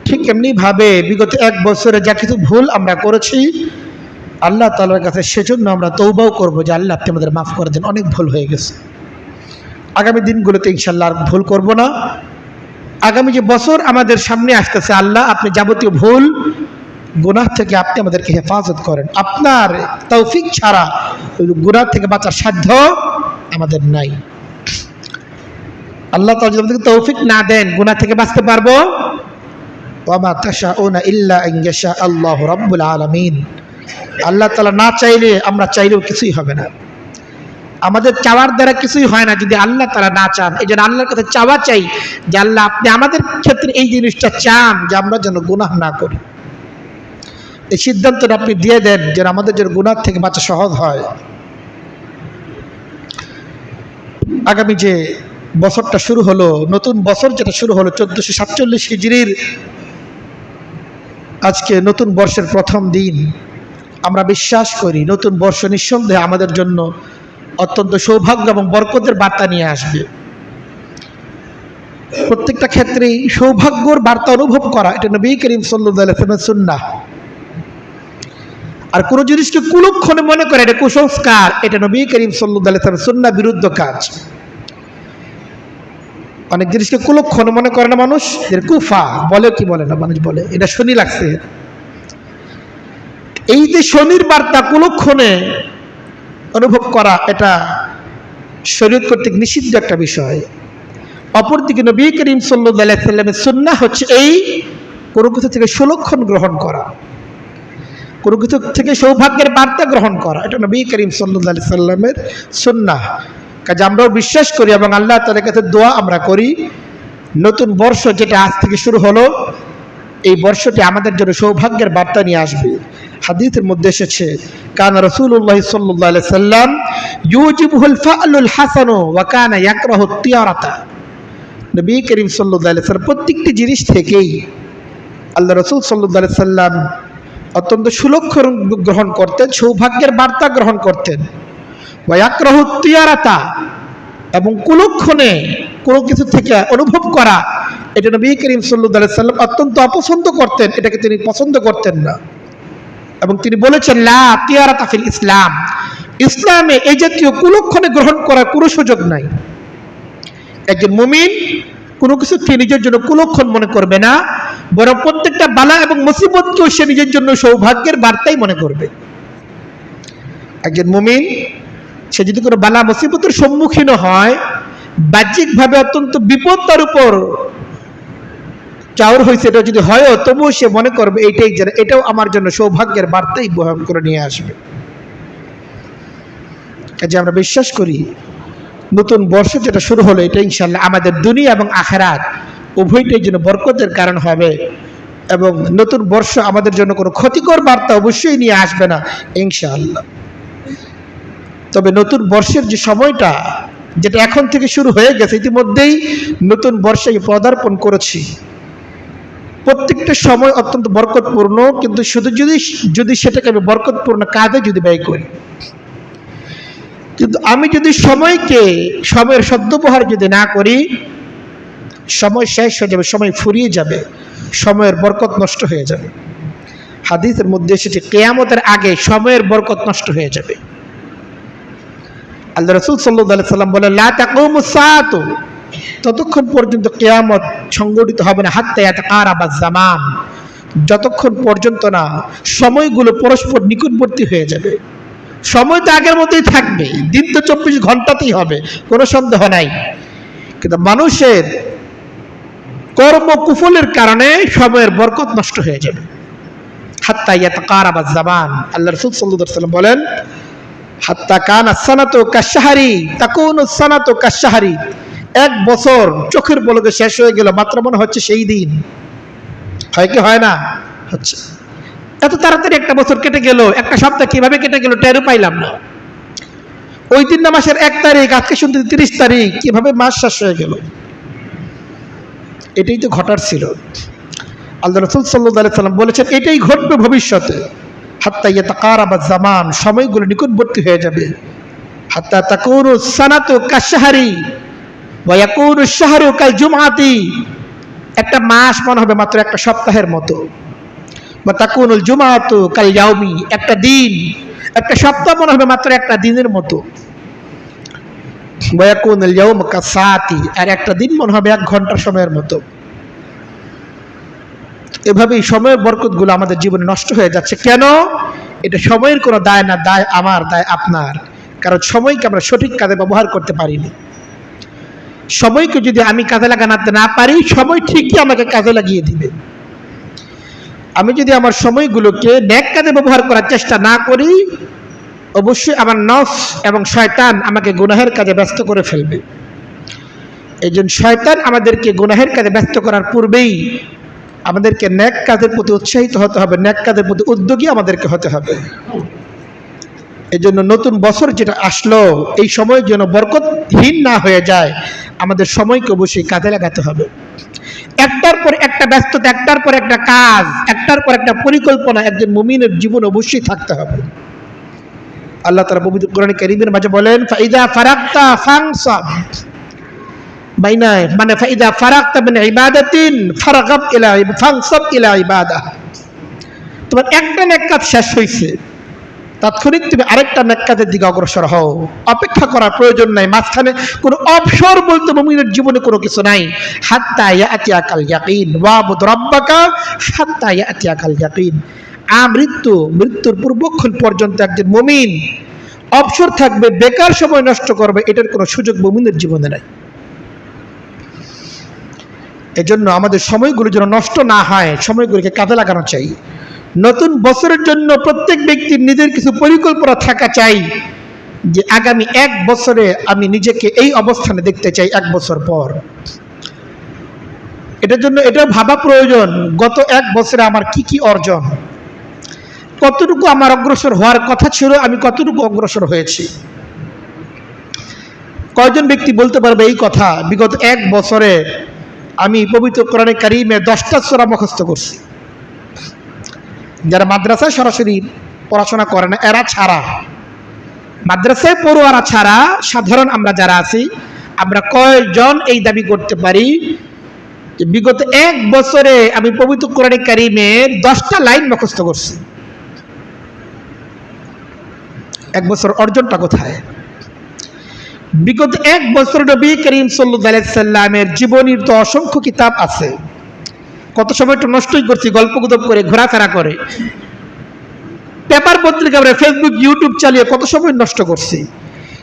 ঠিক এমনিভাবে বিগত এক বছরে যা কিছু ভুল আমরা করেছি আল্লাহ তাআলার কাছে সেজন্য আমরা তওবাও করব যে আল্লাহ আপনি আমাদের মাফ করে দেন, অনেক ভুল হয়ে গেছে। আগামী দিনগুলোতে ইনশাআল্লাহ আর ভুল করব না। আগামী যে বছর আমাদের সামনে আসতেছে, আল্লাহ আপনি যাবতীয় ভুল গুনাহ থেকে আপনি আমাদেরকে হেফাজত করেন। আপনার তৌফিক ছাড়া গুনাহ থেকে বাঁচার সাধ্য আমাদের নাই। আল্লাহ তাআলা যদি আমাদেরকে তৌফিক না দেন গুনাহ থেকে বাঁচতে পারবো, ওয়া মা তাশাউনা ইল্লা আন ইয়াশা আল্লাহু রাব্বুল আলামিন, আল্লাহ তাআলা না চাইলে আমরা চাইলেও কিছুই হবে না, আমাদের চাওয়ার দ্বারা কিছুই হয় না যদি আল্লাহ তাআলা না চান। এই জন্য আল্লাহর কাছে চাওয়া চাই যে আল্লাহ আপনি আমাদের ক্ষেত্রে এই জিনিসটা চান যে আমরা যেন গুনাহ না করি। এই সিদ্ধান্তটা আপনি দিয়ে দেন যেন আমাদের যেন গুনাহ থেকে বাঁচা সহজ হয়। আগামী যে বছরটা শুরু হলো, নতুন বছর যেটা শুরু হলো 1447 হিজরির আজকে নতুন বর্ষের প্রথম দিন, আমরা বিশ্বাস করি নতুন বর্ষ নিঃসন্দেহে আমাদের জন্য অত্যন্ত সৌভাগ্য এবং বরকতের বার্তা নিয়ে আসবে। প্রত্যেকটা ক্ষেত্রেই সৌভাগ্যর বার্তা অনুভব করা এটা নবী করিম সাল্লাল্লাহু আলাইহি ওয়াসাল্লামের সুন্নাহ। আর কোনো জিনিসকে কুলক্ষণে মনে করে এটা কুসংস্কার, এটা নবী করিম সাল্লাল্লাহু আলাইহি ওয়াসাল্লামের সুন্নাহ বিরুদ্ধ কাজ। অনেক জিনিসকে কুলক্ষণে মনে করে না মানুষ, এর কুফা বলে কি বলে না মানুষ বলে, এটা শনি লাগছে। এই যে শনির বার্তা কুলক্ষণে অনুভব করা এটা শরীয়ত কর্তৃক নিষিদ্ধ একটা বিষয়। অপরদিকে নবী করিম সাল্লাল্লাহু আলাইহি সাল্লামের সুন্নাহ হচ্ছে এই কোনো কিছু থেকে সুলক্ষণ গ্রহণ করা, কোনো কিছু থেকে সৌভাগ্যের বার্তা গ্রহণ করা, এটা নবী করিম সাল্লাল্লাহু আলাইহি সাল্লামের সুন্নাহ। কাজে আমরাও বিশ্বাস করি এবং আল্লাহ তাআলার কাছে দোয়া আমরা করি, নতুন বর্ষ যেটা আজ থেকে শুরু হলো, এই বর্ষটি আমাদের জন্য সৌভাগ্যের বার্তা নিয়ে আসবে। হাদিসের মধ্যে এসেছে, কানা রাসূলুল্লাহ সাল্লাল্লাহু আলাইহি সাল্লাম ইউজিবুল ফা'লুল হাসানু ওয়া কানা ইয়াকরাহু তিয়ারাতা। নবী করিম সাল্লাল্লাহু আলাইহি সাল্লাম প্রত্যেকটি জিনিস থেকেই আল্লাহ রাসূল সাল্লাল্লাহু আলাইহি সাল্লাম অত্যন্ত সুলক্ষণ গ্রহণ করতেন, সৌভাগ্যের বার্তা গ্রহণ করতেন। ওয়া ইয়াকরাহু তিয়ারাতা, এবং কুলক্ষণে কোনো কিছু থেকে অনুভব করা, এটা নবী করিম সাল্লাল্লাহু আলাইহি সাল্লাম অত্যন্ত অপছন্দ করতেন, এটাকে তিনি পছন্দ করতেন না। এবং তিনি বলেছেন, লা তিয়ারাতা ফিল ইসলাম, ইসলামে এই জাতীয় কুলক্ষণে গ্রহণ করার কোনো সুযোগ নাই। একজন মুমিন কোনো কিছুকে নিজের জন্য কুলক্ষণ মনে করবে না, বরং প্রত্যেকটা বালা এবং মুসিবতকেও সে নিজের জন্য সৌভাগ্যের বার্তাই মনে করবে। একজন মুমিন সে যদি কোনো বালা মুসিবতের সম্মুখীন হয়, বাহ্যিকভাবে অত্যন্ত বিপদ তার উপর চাউর হয়েছে, এটা যদি হয় তবুও সে মনে করবে এইটাই যেন, এটাও আমার জন্য সৌভাগ্যের বার্তাই বহন করে নিয়ে আসবে। কাজে আমরা বিশ্বাস করি নতুন বর্ষ যেটা শুরু হলো, এটা ইনশাআল্লাহ আমাদের দুনিয়া এবং আখিরাত উভয়টাই যেন বরকতের কারণ হবে, এবং নতুন বর্ষ আমাদের জন্য কোনো ক্ষতিকর বার্তা অবশ্যই নিয়ে আসবে না ইনশাআল্লাহ। তবে নতুন বর্ষের যে সময়টা, যেটা এখন থেকে শুরু হয়ে গেছে, ইতিমধ্যেই নতুন বর্ষে পদার্পণ করেছি, প্রত্যেকটা সময় অত্যন্ত বরকতপূর্ণ, কিন্তু শুধু যদি সেটাকে আমি বরকতপূর্ণ কাজে যদি ব্যয় করি, কিন্তু আমি যদি সময়ের সদ্ব্যবহার যদি না করি, সময় শেষ হয়ে যাবে, সময় ফুরিয়ে যাবে, সময়ের বরকত নষ্ট হয়ে যাবে। হাদিসের মধ্যে এসেছে, কিয়ামতের আগে সময়ের বরকত নষ্ট হয়ে যাবে। আল্লাহ রাসূল সাল্লাল্লাহু আলাইহি সাল্লাম বলেন, লা তাকুমুস সাআতু, ততক্ষণ পর্যন্ত কিয়ামত সংগঠিত হবে না, হাত্তা ইয়াতাকারাবাজ জামান, যতক্ষণ পর্যন্ত না সময়গুলো পরস্পর নিকটবর্তী হয়ে যাবে। সময় তো আগের মতোই থাকবে, দিন তো 24 ঘন্টাতেই হবে, কোনো সন্দেহ নাই, কিন্তু মানুষের কর্মকুফলের কারণে সময়ের বরকত নষ্ট হয়ে যাবে। হাত্তা ইয়াতাকারাবাজ জামান, আল্লাহ রাসূল সাল্লাল্লাহু আলাইহি সাল্লাম বলেন, হাত্তা কানা সানাতু কাশহারি তাকুনু সানাতু কাশহারি, এক বছর চোখের পলকে শেষ হয়ে গেল, মাত্র মনে হচ্ছে সেই দিন। হয় কি হয় না? হচ্ছে। এত তাড়াতাড়ি একটা বছর কেটে গেল, একটা সপ্তাহ কিভাবে কেটে গেল টেরও পাইলাম না। ওই দিন না মাসের 1 তারিখ, আজকে শুনতে 30 তারিখ, কিভাবে মাস শেষ হয়ে গেল। এটাই তো ঘটার ছিল। আল্লাহ রাসূল সাল্লাল্লাহু আলাইহি সাল্লাম বলেছেন, এটাই ঘটবে ভবিষ্যতে। হাত্তা ইয়াতাকারাবাজ জামান, সময়গুলো নিকটবর্তী হয়ে যাবে। হাত্তা তাকুনু সানাতু কাশহারি ওয়া ইয়াকুনু আশ-শাহরু কাল জুমআতি, একটা মাস মনে হবে মাত্র একটা সপ্তাহের মতো। ওয়া তাকুনুল জুমআতু কাল ইয়াউমি, একটা দিন, একটা সপ্তাহ মনে হবে মাত্র একটা দিনের মতো। ওয়া ইয়াকুনুল ইয়াউমু কাসাআতি, আর একটা দিন মনে হবে 1 ঘন্টার সময়ের মতো। এভাবেই সময়ের বরকতগুলো আমাদের জীবনে নষ্ট হয়ে যাচ্ছে। কেন? এটা সময়ের কোনো দায় না, দায় আমার, দায় আপনার। কারণ সময়কে আমরা সঠিক কাজে ব্যবহার করতে পারিনি। সময়কে যদি আমি কাজে লাগাতে না পারি, সময় ঠিকই আমাকে কাজে লাগিয়ে দিবে। আমি যদি আমার সময়গুলোকে নেক কাজে ব্যবহার করার চেষ্টা না করি, অবশ্যই আমার নফস এবং শয়তান আমাকে গুনাহের কাজে ব্যস্ত করে ফেলবে। এই জন্য শয়তান আমাদেরকে গুনাহের কাজে ব্যস্ত করার পূর্বেই আমাদেরকে নেক কাজের প্রতি উৎসাহিত হতে হবে, নেক কাজের প্রতি উদ্যোগী আমাদেরকে হতে হবে। এই জন্য নতুন বছর যেটা আসলো, এই সময় যেন বরকতহীন না হয়ে যায়, আমাদের সময়কে অবশ্যই কাজে লাগাতে হবে। একটার পর একটা ব্যস্ততা, একটার পর একটা কাজ, একটার পর একটা পরিকল্পনা একজন মুমিনের জীবন অবশ্যই থাকতে হবে। আল্লাহ তাআলা পবিত্র কোরআন কারীমের মাঝে বলেন, ফাইদা ফারাগতা ফানসাব, মানে ফাইদা ফারাগতা মিন ইবাদাতিন ফারাগাব ইলা ফানসাব ইলা ইবাদাহ, তোমার একটা নেক কাজ শেষ হয়েছে, তাৎক্ষণিক তুমি আরেকটা নেক কাজের দিকে অগ্রসর হও। অপেক্ষা করার প্রয়োজন নাই, মাঝখানে কোনো অবসর বলতে মুমিনের জীবনে কোনো কিছু নাই। হাত্তা ইয়াতিয়াকাল ইয়াকিন ওয়াবুদ রাব্বাকা হাত্তা ইয়াতিয়াকাল ইয়াকিন, মৃত্যুর পূর্বক্ষণ পর্যন্ত একজন মুমিন অবসর থাকবে, বেকার সময় নষ্ট করবে, এটার কোনো সুযোগ মুমিনের জীবনে নাই। এজন্য আমাদের সময়গুলো যেন নষ্ট না হয়, সময়গুলোকে কাজে লাগানো চাই। নতুন বছরের জন্য প্রত্যেক ব্যক্তির নিজের কিছু পরিকল্পনা থাকা চাই, যে আগামী 1 বছরে আমি নিজেকে এই অবস্থানে দেখতে চাই 1 বছর পর। এটার জন্য এটা ভাবা প্রয়োজন, গত 1 বছরে আমার কি কি অর্জন, কতটুকু আমার অগ্রসর হওয়ার কথা ছিল, আমি কতটুকু অগ্রসর হয়েছি। কয়জন ব্যক্তি বলতে পারবে এই কথা, বিগত 1 বছরে আমি পবিত্র কোরআনে কারিমে 10টা সূরা মুখস্থ করছি। যারা মাদ্রাসায় সরাসরি পড়াশোনা করে না, এরা ছাড়া, মাদ্রাসায় পড়ুয়ারা ছাড়া সাধারণ আমরা যারা আছি, আমরা কয়জন এই দাবি করতে পারি যে বিগত 1 বছরে আমি পবিত্র কোরআনে কারিমের 10টা লাইন মুখস্থ করছি? 1 বছর অর্জনটা কোথায়? বিগত 1 বছর নবী করিম সাল্লাল্লাহু আলাইহি সাল্লামের জীবনীর তো অসংখ্য কিতাব আছে, কত সময় তো নষ্টই করছি গল্পগুজব করে, ঘোরাফেরা করে, পেপার পত্রিকা, ফেসবুক ইউটিউব চালিয়ে কত সময় নষ্ট করছি।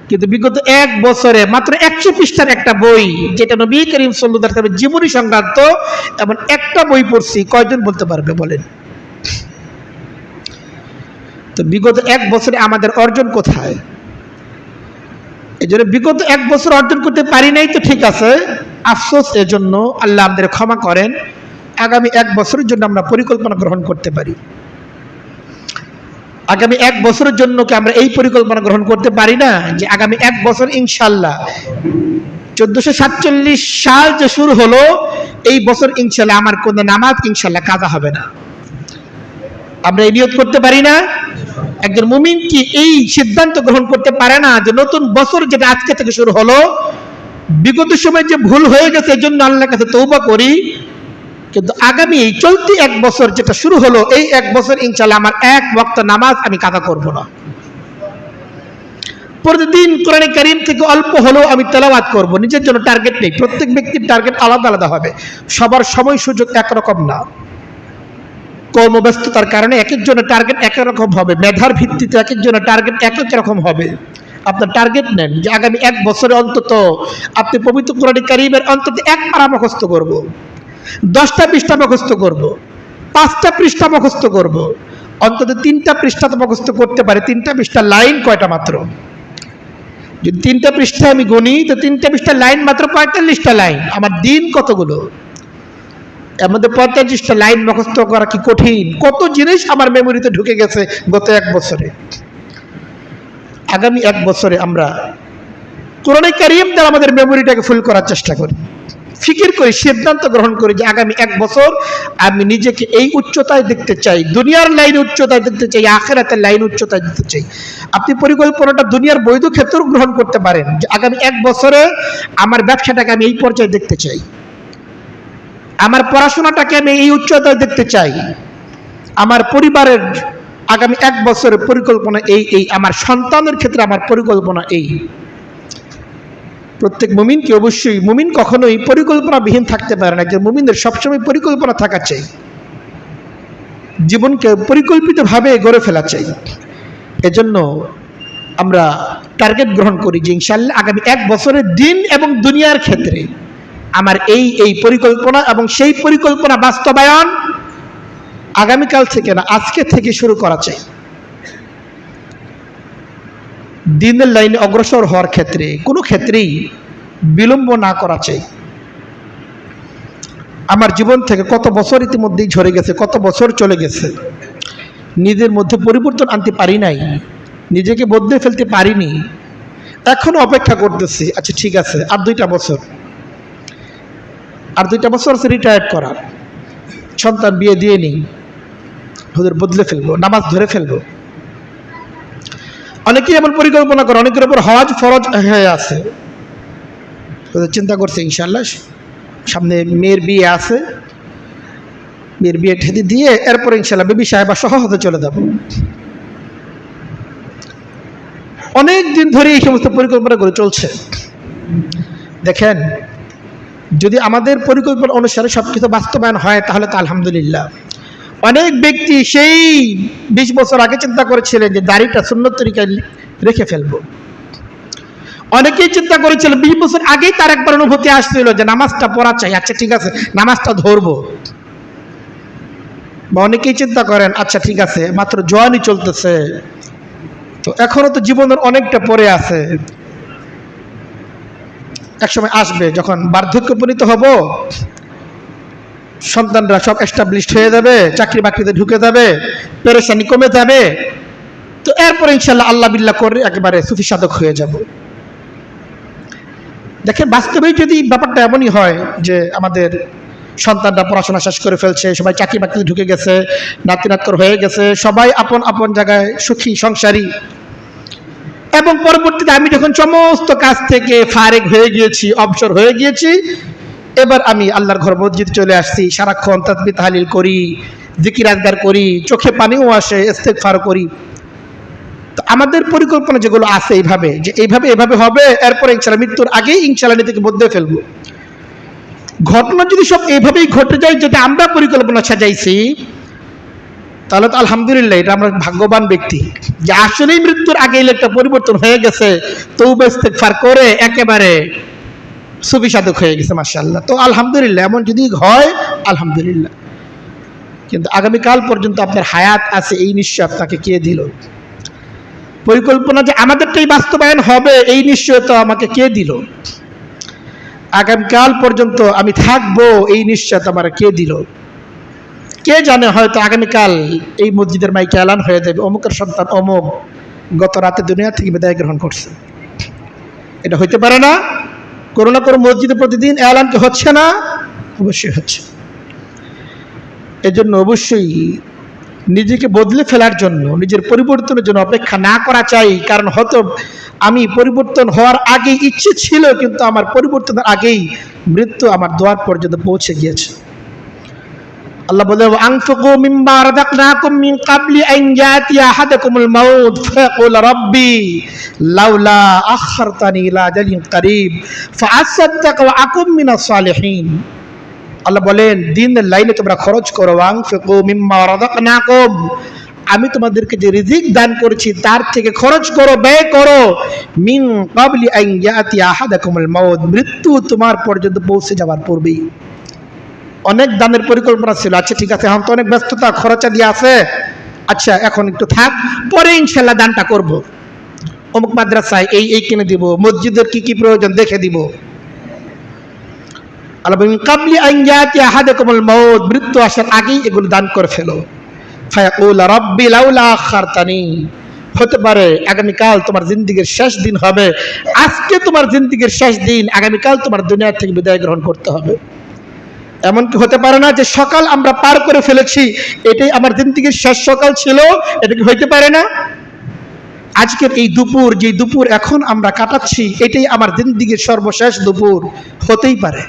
কিন্তু বিগত 1 বছরে মাত্র 100 পৃষ্ঠার একটা বই, যেটা নবী করিম সাল্লাল্লাহু আলাইহি সাল্লামের জীবনী সংক্রান্ত, এমন একটা বই পড়ছি, কয়জন বলতে পারবে বলেন? তো বিগত 1 বছরে আমাদের অর্জন কোথায়? এই জন্য বিগত 1 বছর অর্জন করতে পারি নাই তো ঠিক আছে, আফসোস, এজন্য আল্লাহ আমাদের ক্ষমা করেন। আগামী 1 বছরের জন্য আমরা পরিকল্পনা গ্রহণ করতে পারি। আগামী 1 বছরের জন্য কি আমরা এই পরিকল্পনা গ্রহণ করতে পারি না যে আগামী 1 বছর ইনশাআল্লাহ 1447 সাল যে শুরু হলো, এই বছর ইনশাআল্লাহ আমার কোন নামাজ ইনশাআল্লাহ কাজা হবে না? আমরা এই নিয়ত করতে পারি না? একজন মুমিন কি এই সিদ্ধান্ত গ্রহণ করতে পারে না যে নতুন বছর যেটা আজকে থেকে শুরু হলো, বিগত সময় যে ভুল হয়ে গেছে এজন্য আল্লাহর কাছে তওবা করি, কিন্তু আগামী এই চলতি 1 বছর যেটা শুরু হলো, এই 1 বছর ইনশাআল্লাহ আমার 1 ওয়াক্ত নামাজ আমি কাজা করব না। প্রতিদিন কোরআনে কারীম থেকে অল্প হলেও আমি তেলাওয়াত করব। নিজের জন্য টার্গেট নেই, প্রত্যেক ব্যক্তির টার্গেট আলাদা আলাদা হবে, সবার সময় সুযোগ একরকম না। কর্মব্যস্ততার কারণে এক একজনের টার্গেট এক রকম হবে, মেধার ভিত্তিতে এক একজনের টার্গেট এক এক রকম হবে। আপনার টার্গেট নেন যে আগামী 1 বছরে অন্তত আপনি পবিত্র কোরআনে কারীমের অন্তত 1 পারা মুখস্থ করব, 10টা পৃষ্ঠা মুখস্থ করব, 5টা পৃষ্ঠা মুখস্থ করব, অন্তত 3টা পৃষ্ঠা তো মুখস্থ করতে পারে। 3টা পৃষ্ঠার লাইন কয়টা মাত্র? যদি 3টা পৃষ্ঠা আমি গুনি তো 3টা পৃষ্ঠার লাইন মাত্র 45টা লাইন। আমার দিন কতগুলো? এর মধ্যে 45টা লাইন মুখস্থ করা কি কঠিন? কত জিনিস আমার মেমোরিতে ঢুকে গেছে গত 1 বছরে। আগামী 1 বছরে আমরা কোরআনে কারীম দ্বারা আমাদের মেমোরিটাকে ফুল করার চেষ্টা করি, ফিকির করি, সিদ্ধান্ত গ্রহণ করি যে আগামী 1 বছর আমি নিজেকে এই উচ্চতায় দেখতে চাই, দুনিয়ার লাইন উচ্চতায় দেখতে চাই, আখিরাতের লাইন উচ্চতায় দেখতে চাই। আপনি পরিকল্পনাটা দুনিয়ার বৈধ ক্ষেত্রেও গ্রহণ করতে পারেন যে আগামী 1 বছরে আমার ব্যবসাটাকে আমি এই পর্যায়ে দেখতে চাই, আমার পড়াশোনাটাকে আমি এই উচ্চতায় দেখতে চাই, আমার পরিবারের আগামী 1 বছরের পরিকল্পনা এই, আমার সন্তানের ক্ষেত্রে আমার পরিকল্পনা এই। প্রত্যেক মুমিনকে, অবশ্যই মুমিন কখনোই পরিকল্পনাবিহীন থাকতে পারে না, যে মুমিনদের সবসময় পরিকল্পনা থাকা চাই, জীবনকে পরিকল্পিতভাবে গড়ে ফেলা চাই। এজন্য আমরা টার্গেট গ্রহণ করি যে ইনশাআল্লাহ আগামী 1 বছরের দিন এবং দুনিয়ার ক্ষেত্রে আমার এই পরিকল্পনা এবং সেই পরিকল্পনা বাস্তবায়ন আগামীকাল থেকে না, আজকে থেকে শুরু করা চাই। দিনের লাইনে অগ্রসর হওয়ার ক্ষেত্রে কোনো ক্ষেত্রেই বিলম্ব না করা চাই। আমার জীবন থেকে কত বছর ইতিমধ্যেই ঝরে গেছে, কত বছর চলে গেছে, নিজের মধ্যে পরিবর্তন আনতে পারি নাই, নিজেকে বদলে ফেলতে পারিনি, এখনো অপেক্ষা করতেছি। আচ্ছা ঠিক আছে, আর 2টা বছর, আর 2টা বছর আছে রিটায়ার্ড করার, সন্তান বিয়ে দিয়ে নিই, হুজুর বদলে ফেলবো, নামাজ ধরে ফেলবো। অনেকেই এমন পরিকল্পনা করে, অনেকের উপর হজ ফরজ হয়ে আছে, চিন্তা করছে ইনশাআল্লাহ সামনে মেয়ের বিয়ে আছে, মেয়ের বিয়ে ঠেদি দিয়ে এরপরে ইনশাআল্লাহ বেবি সাহেবা সহ হতে চলে যাব। অনেক দিন ধরে এই সমস্ত পরিকল্পনা করে চলছে। দেখেন, যদি আমাদের পরিকল্পনা অনুসারে সবকিছু বাস্তবায়ন হয় তাহলে তো আলহামদুলিল্লাহ, অনেক ব্যক্তি সেই 20 বছর আগে চিন্তা করেছিলেন যে দাড়িটা সুন্নত তরিকায় রেখে ফেলবো। অনেকেই চিন্তা করেছিল 20 বছর আগেই তার একবার অনুভূতি আসছিল যে নামাজটা পড়া চাই, আচ্ছা ঠিক আছে নামাজটা ধরবো। বা অনেকেই চিন্তা করেন আচ্ছা ঠিক আছে মাত্র জওয়ানি চলতেছে, তো এখনো তো জীবনের অনেকটা পরে আছে, একসময় আসবে যখন বার্ধক্য উপনীত হব, সন্তানরা সব এস্টাবলিশড হয়ে যাবে, চাকরি বাকরিতে ঢুকে যাবে, পেরেশানি কমে যাবে, তো এরপরে ইনশাল্লাহ আল্লাহ বিল্লাহ করে একেবারে সুফি সাধক হয়ে যাব। দেখেন বাস্তবেই যদি ব্যাপারটা এমনই হয় যে আমাদের সন্তানরা পড়াশোনা শেষ করে ফেলছে, সবাই চাকরি বাকরিতে ঢুকে গেছে, নাতি নাতকর হয়ে গেছে, সবাই আপন আপন জায়গায় সুখী সংসারী, এবং পরবর্তীতে আমি যখন সমস্ত কাজ থেকে ফারেক হয়ে গিয়েছি, অবসর হয়ে গিয়েছি, এবার আমি আল্লাহর ঘর মসজিদ চলে আসছি, সারাক্ষণ তাসবিহ তাহলিল করি, জিকির আজগার করি, চোখে পানিও আসে, ইস্তেগফার করি। তো আমাদের পরিকল্পনা যেগুলো আছে এইভাবে যে এইভাবে হবে, এরপরে ইনশাআল্লাহ মৃত্যুর আগেই ইনশাআল্লাহ নিজেকে বদলে ফেলবো। ঘটনা যদি সব এইভাবেই ঘটে যায় যেটা আমরা পরিকল্পনা সাজাইছি, তাহলে তো আলহামদুলিল্লাহ, এটা আমরা ভাগ্যবান ব্যক্তি যে আসলেই মৃত্যুর আগেই একটা পরিবর্তন হয়ে গেছে, তওবা ইস্তেগফার করে একেবারে সুফি সাধক হয়ে গেছে মাশাআল্লাহ। তো আলহামদুলিল্লাহ, এমন যদি হয় আলহামদুলিল্লাহ। কিন্তু আগামীকাল পর্যন্ত আপনার হায়াত আছে এই নিশ্চয় আপনাকে কে দিল? পরিকল্পনা যে আমাদেরটাই বাস্তবায়ন হবে এই নিশ্চয়তা আমাকে কে দিল? আগামীকাল পর্যন্ত আমি থাকবো এই নিশ্চয়তা আমার কে দিল? কে জানে, হয়তো আগামীকাল এই মসজিদের মাইকে এলান হয়ে যাবে অমুকের সন্তান অমুক গত রাতে দুনিয়া থেকে বিদায় গ্রহণ করছে। এটা হইতে পারে না? কোনো না কোনো মসজিদে প্রতিদিন এলান কি হচ্ছে না? অবশ্যই হচ্ছে। এজন্য অবশ্যই নিজেকে বদলে ফেলার জন্য, নিজের পরিবর্তনের জন্য অপেক্ষা না করা চাই। কারণ হয়তো আমি পরিবর্তন হওয়ার আগেই ইচ্ছে ছিল, কিন্তু আমার পরিবর্তনের আগেই মৃত্যু আমার দ্বার পর্যন্ত পৌঁছে গিয়েছে। আল্লাহ বলে আনফিকু মিম্মা রাযাকনাকুম মিন ক্বাবলি আন ইয়াতিয়া আহাদাকুমুল মাউত ফায়াকুল রাব্বি লাউলা আখখারতানি ইলা আজালিন কারীব ফাআসাদদাক ওয়া আকুম মিনাস সালিহিন। আল্লাহ বলেন দ্বীনের লাইনে তোমরা খরচ করো, আনফিকু মিম্মা রাযাকনাকুম, আমি তোমাদেরকে যে রিজিক দান করেছি তার থেকে খরচ করো, ব্যয় করো, মিন ক্বাবলি আন ইয়াতিয়া আহাদাকুমুল মাউত, মৃত্যু তোমার পর্যন্ত পৌঁছে যাওয়ার পূর্বেই। অনেক দানের পরিকল্পনা ছিল, আচ্ছা ঠিক আছে এখন তো অনেক ব্যস্ততা খরচা দিয়ে আছে, আচ্ছা এখন একটু থাক, পরে ইনশাল্লাহ দানটা করব, অমুক মাদ্রাসায় এই কিনে দিব, মসজিদের কি কি প্রয়োজন দেখে দিব। আল্লাহ বলেন ক্বাবলি আন ইয়াতিয়া আহাদাকুমুল মাউত, মৃত্যু আসার আগেই এগুলো দান করে ফেলো। ফায়াকুল রাব্বি লাউলা আখখারতানি, হতে পারে আগামীকাল তোমার জিন্দেগির শেষ দিন হবে, আজকে তোমার জিন্দেগির শেষ দিন, আগামীকাল তোমার দুনিয়া থেকে বিদায় গ্রহণ করতে হবে। এমনকি হতে পারে না যে সকাল আমরা পার করে ফেলেছি, এটাই আমার জিন্দেগির শেষ সকাল ছিল, এটা কি হইতে পারে না? আজকের এই দুপুর, যে দুপুর এখন আমরা কাটাচ্ছি, এটাই আমার জিন্দেগির সর্বশেষ দুপুর হতেই পারে।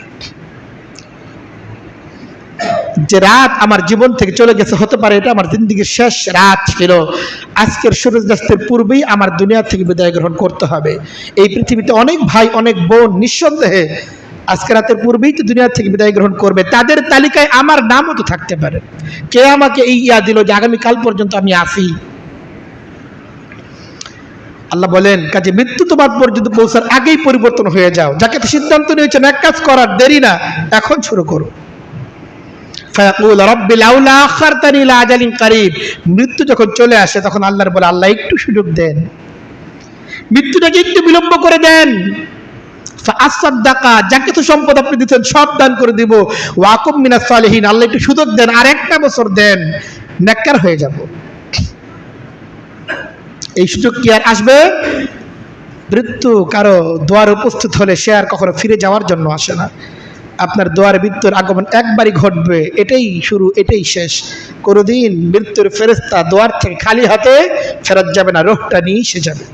যে রাত আমার জীবন থেকে চলে গেছে, হতে পারে এটা আমার জিন্দেগির শেষ রাত ছিল, আজকের সূর্যাস্তের পূর্বেই আমার দুনিয়া থেকে বিদায় গ্রহণ করতে হবে। এই পৃথিবীতে অনেক ভাই অনেক বোন নিঃসন্দেহে আজকে রাতের পূর্বেই তো দুনিয়া থেকে বিদায় গ্রহণ করবে, তাদের তালিকায় আমার নামও তো থাকতে পারে। কে আমাকে এই দিল যে আগামীকাল পর্যন্ত আমি আসি? আল্লাহ বলেন কাজে মৃত্যু তোমার পর্যন্ত পৌঁছার আগেই পরিবর্তন হয়ে যাও। যাকে সিদ্ধান্ত নিয়েছেন এক কাজ করার, দেরি না, এখন শুরু করো। ফায়াকুল রাব্বি লাউলা আখখারতানি ইলা আজালিন কারীব, মৃত্যু যখন চলে আসে তখন আল্লাহর বলে আল্লাহ একটু সুযোগ দেন, মৃত্যুটাকে একটু বিলম্ব করে দেন। ফাআসাদদাকা, যাকে তো সম্পদ আপনি দিচ্ছেন সব দান করে দিব, ওয়া আকুম মিনাস সালিহিন, আল্লাহ একটু সুযোগ দেন, আর একটা বছর দেন, নেককার হয়ে যাব। এই সুযোগ কি আর আসবে? মৃত্যু কারো দোয়ারে উপস্থিত হলে সে আর কখনো ফিরে যাওয়ার জন্য আসে না। আপনার দোয়ারে মৃত্যুর আগমন একবারই ঘটবে, এটাই শুরু, এটাই শেষ। কোনোদিন মৃত্যুর ফেরেশতা দোয়ার থেকে খালি হাতে ফেরত যাবে না, রূহটা নিয়ে সে যাবে।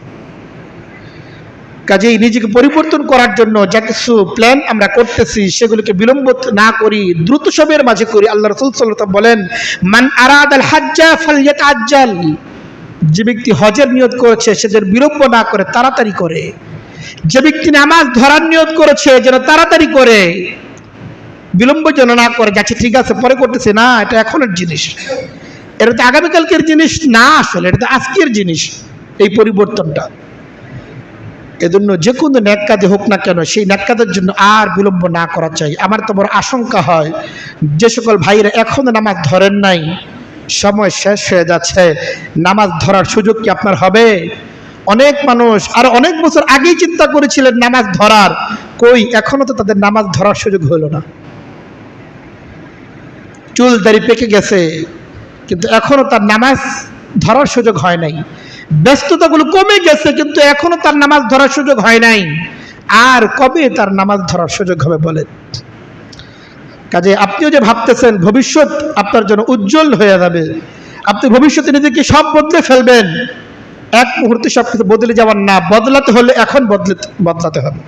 কাজেই নিজেকে পরিবর্তন করার জন্য যা কিছু প্ল্যান আমরা করতেছি সেগুলোকে বিলম্ব না করি, দ্রুত সময়ের মাঝে করি। আল্লাহ রাসূল সাল্লাল্লাহু আলাইহি ওয়াসাল্লাম বলেন মান আরাদাল হাজ্জা ফালইয়াতাআজ্জাল, যে ব্যক্তি হজের নিয়ত করেছে সে যেন বিলম্ব না করে, তাড়াতাড়ি করে। যে ব্যক্তি নামাজ ধরার নিয়ত করেছে যেন তাড়াতাড়ি করে। বিলম্ব যেন না করে, যাচ্ছে ঠিক আছে পরে করতেছে, না, এটা এখনের জিনিস, এটা তো আগামীকালকের জিনিস না, আসলে এটা তো আজকের জিনিস, এই পরিবর্তনটা। এজন্য যে কোনো নেক কাজে হোক না কেন, সেই নেক কাজের জন্য আর বিলম্ব না করা চাই। আমার তো বড় আশঙ্কা হয়, যে সকল ভাইরা এখনো নামাজ ধরেন নাই, সময় শেষ হয়ে যাচ্ছে, নামাজ ধরার সুযোগ কি আপনার হবে? অনেক মানুষ আর অনেক বছর আগেই চিন্তা করেছিলেন নামাজ ধরার, কই এখনো তো তাদের নামাজ ধরার সুযোগ হলো না। চুল দাড়ি পেকে গেছে, কিন্তু এখনো তার নামাজ ধরার সুযোগ হয় নাই। ব্যস্ততাগুলো কমে গেছে, কিন্তু এখনো তার নামাজ ধরার সুযোগ হয় নাই। আর কবে তার নামাজ ধরার সুযোগ হবে বলেন? কাজে আপনিও যে ভাবতেছেন ভবিষ্যৎ আপনার জন্য উজ্জ্বল হয়ে যাবে, আপনি ভবিষ্যতে নিজেকে সব বদলে ফেলবেন, এক মুহূর্তে সবকিছু বদলে যাওয়ার না, বদলাতে হলে এখন বদলাতে হবে।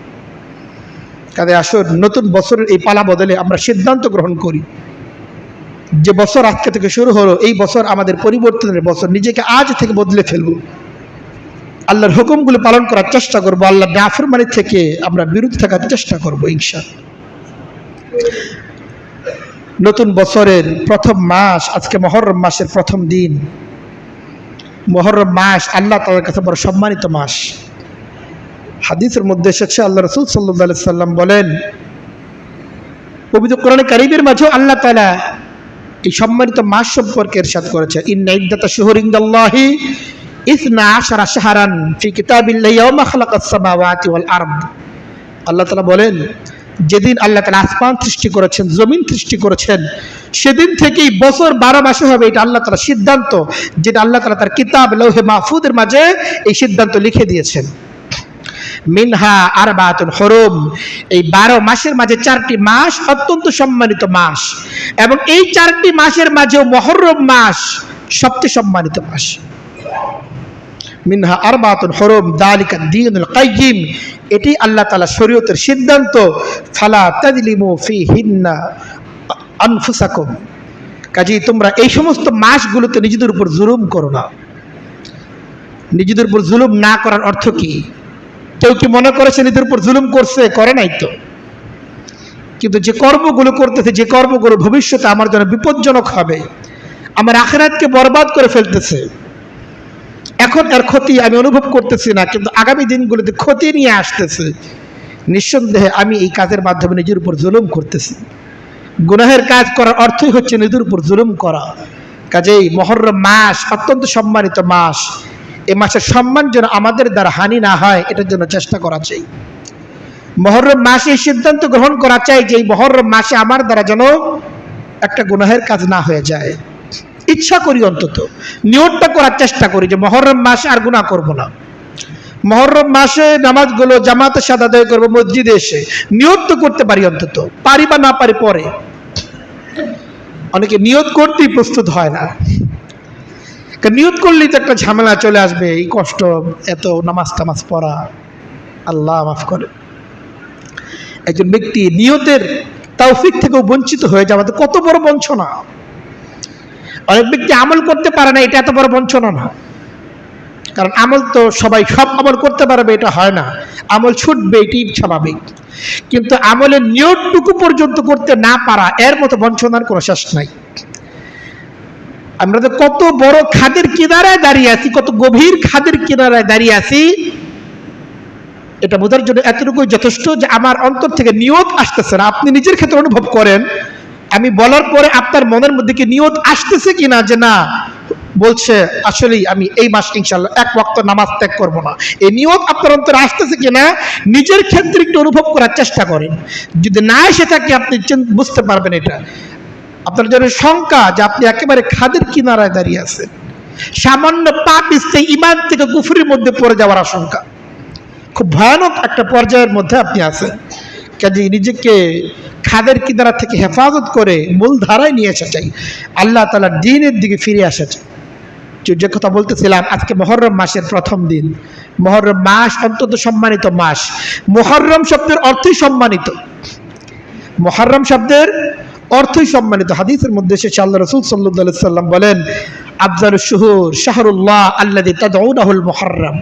কাজে আসুন নতুন বছরের এই পালা বদলে আমরা সিদ্ধান্ত গ্রহণ করি, যে বছর আজকে থেকে শুরু হলো, এই বছর আমাদের পরিবর্তনের বছর, নিজেকে আজ থেকে বদলে ফেলবো, আল্লাহর হুকুমগুলো পালন করার চেষ্টা করবো, আল্লাহর নাফরমানি থেকে আমরা বিরত থাকার চেষ্টা করবো ইনশাআল্লাহ। নতুন বছরের প্রথম মাস, আজকে মুহররম মাসের প্রথম দিন। মুহররম মাস আল্লাহ তাআলার কাছে বড় সম্মানিত মাস। হাদিসের মধ্যে এসেছে, আল্লাহ রাসূল সাল্লাল্লাহু আলাইহি সাল্লাম বলেন, পবিত্র কোরআনে কারীমের মাঝেও আল্লাহ তাআলা এই সম্মানিত মাস সম্পর্কে ইরশাদ করেছে, ইন্না ইদ্দাতা শুহুরি ইনদাল্লাহি 12 শাহরান ফি কিতাবিল্লাহি ইয়াওমা খালাকাস সামাওয়াতি ওয়াল আরদ। আল্লাহ তাআলা বলেন, যেদিন আল্লাহ তাআলা আসমান সৃষ্টি করেছেন, জমিন সৃষ্টি করেছেন, সেদিন থেকেই বছর 12 মাসে হবে, এটা আল্লাহ তাআলা সিদ্ধান্ত, যেটা আল্লাহ তাআলা তার কিতাব লৌহে মাহফুজের মাঝে এই সিদ্ধান্ত লিখে দিয়েছেন। মিনহা আরবাতুন হুরুম, এই 12 মাসের মাঝে 4টি মাস অত্যন্ত সম্মানিত মাস, এবং এই 4টি মাসের মাঝেও মুহররম মাস সবচেয়ে সম্মানিত মাস। মিনহা আরবাতুন হুরুম যালিকা দ্বীনুল কাইয়্যিম, এটি আল্লাহ তাআলা শরীয়তের সিদ্ধান্ত। ফালা তাযলিমু ফীহিন্না আনফুসাকুম, কাজেই তোমরা এই সমস্ত মাসগুলোতে নিজেদের উপর জুলুম করো না। নিজেদের উপর জুলুম না করার অর্থ কি? কেউ কি মনে করেছে নিজের উপর জুলুম করছে? করে নাই তো। কিন্তু যে কর্মগুলো করতেছে, যে কর্মগুলো ভবিষ্যতে আমার জন্য বিপজ্জনক হবে, আমার আখিরাতকে বরবাদ করে ফেলতেছে, এখন এর ক্ষতি আমি অনুভব করতেছি না, কিন্তু আগামী দিনগুলোতে ক্ষতি নিয়ে আসতেছে, নিঃসন্দেহে আমি এই কাজের মাধ্যমে নিজের উপর জুলুম করতেছি। গুনাহের কাজ করার অর্থই হচ্ছে নিজের উপর জুলুম করা। কাজেই মুহররম মাস অত্যন্ত সম্মানিত মাস, এই মাসের সম্মান যেন আমাদের দ্বারা হানি না হয়, এটার জন্য চেষ্টা করা চাই। মুহররম মাসে এই সিদ্ধান্ত গ্রহণ করা চাই যে এই মুহররম মাসে আমার দ্বারা যেন একটা গুনাহের কাজ না হয়ে যায়। ইচ্ছা করি, অন্তত নিয়তটা করার চেষ্টা করি যে মুহররম মাসে আর গুনাহ করব না। মুহররম মাসে নামাজগুলো জামাতের সাথে আদায় করবো, মসজিদে এসে নিয়ত তো করতে পারি, অন্তত পারি বা না পারি পরে। অনেকে নিয়ত করতেই প্রস্তুত হয় না, নিয়ত করলেই তো একটা ঝামেলা চলে আসবে, এই কষ্ট, এত নামাজ টামাজ পড়া, আল্লাহ মাফ করে। একজন ব্যক্তি নিয়তের তৌফিক থেকেও বঞ্চিত হয়ে যাওয়া তো কত বড় বঞ্চনা। অনেক ব্যক্তি আমল করতে পারে না, এটা এত বড় বঞ্চনা না। কারণ আমল তো সবাই সব আমল করতে পারবে এটা হয় না, আমল ছুটবে, এটাই স্বাভাবিক। কিন্তু আমলের নিয়তটুকু পর্যন্ত করতে না পারা, এর মতো বঞ্চনার কোনো শেষ নাই। আমরা তো কত বড় খাদের কিনারায় দাঁড়িয়ে আছি, কত গভীর খাদের কিনারায় দাঁড়িয়ে আছি, এটা বোঝার জন্য এতটুকুই যথেষ্ট যে আমার অন্তর থেকে নিয়ত আসতেছে না। আপনি নিজের ক্ষেত্রে অনুভব করেন, আমি বলার পরে আপনার মনের মধ্যে কি নিয়ত আসতেছে কিনা যে না, বলছে আসলেই আমি এই মাস ইনশাআল্লাহ 1 ওয়াক্ত নামাজ ত্যাগ করব না, এই নিয়ত আপনার অন্তরে আসতেছে কিনা নিজের ক্ষেত্রে একটু অনুভব করার চেষ্টা করেন। যদি না এসে থাকে আপনি বুঝতে পারবেন এটা আপনার জন্য শঙ্কা যে আপনি একেবারে খাদের কিনারায় দাঁড়িয়ে আছেন, সামান্য পা পিছতে ঈমান থেকে কুফরির মধ্যে পড়ে যাওয়ার আশঙ্কা, খুব ভয়ানক একটা পর্যায়ের মধ্যে আপনি আছেন। কাজে নিজেকে খাদের কিনারা থেকে হেফাজত করে মূল ধারায় নিয়ে আসা চাই, আল্লাহ তাআলার দ্বীনের দিকে ফিরে আসা চাই। যে কথা বলতেছিলাম, আজকে মুহররম মাসের প্রথম দিন। মুহররম মাস অত্যন্ত সম্মানিত মাস। মুহররম শব্দের অর্থই সম্মানিত, মুহররম শব্দের অর্থই সম্মানিত। হাদিসের মধ্যে এসেছে, আল্লাহ রাসূল সাল্লাল্লাহু আলাইহি সাল্লাম বলেন, আফজালুশ শুহুর শাহরুল্লাহ আল্লাযী তাদউনাহুল মুহররম।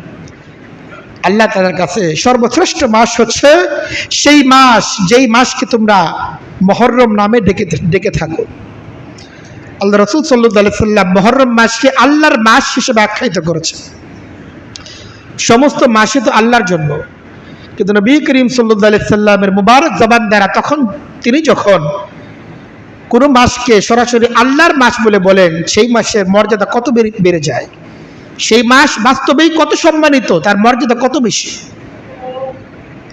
আল্লাহ তাআলার কাছে সর্বশ্রেষ্ঠ মাস হচ্ছে সেই মাস যেই মাসকে তোমরা মুহররম নামে ডেকে থাকো। আল্লাহ রাসূল সাল্লাল্লাহু আলাইহি সাল্লাম মুহররম মাসকে আল্লাহর মাস হিসেবে আখ্যায়িত করেছেন। সমস্ত মাসই তো আল্লাহর জন্য, কিন্তু নবী করিম সাল্লাল্লাহু আলাইহি সাল্লামের মুবারক জবান দ্বারা তিনি যখন কোনো মাসকে সরাসরি আল্লাহর মাস বলে বলেন, সেই মাসের মর্যাদা কত বেড়ে যায়, সেই মাস বাস্তবেই কত সম্মানিত, তার মর্যাদা কত বেশি।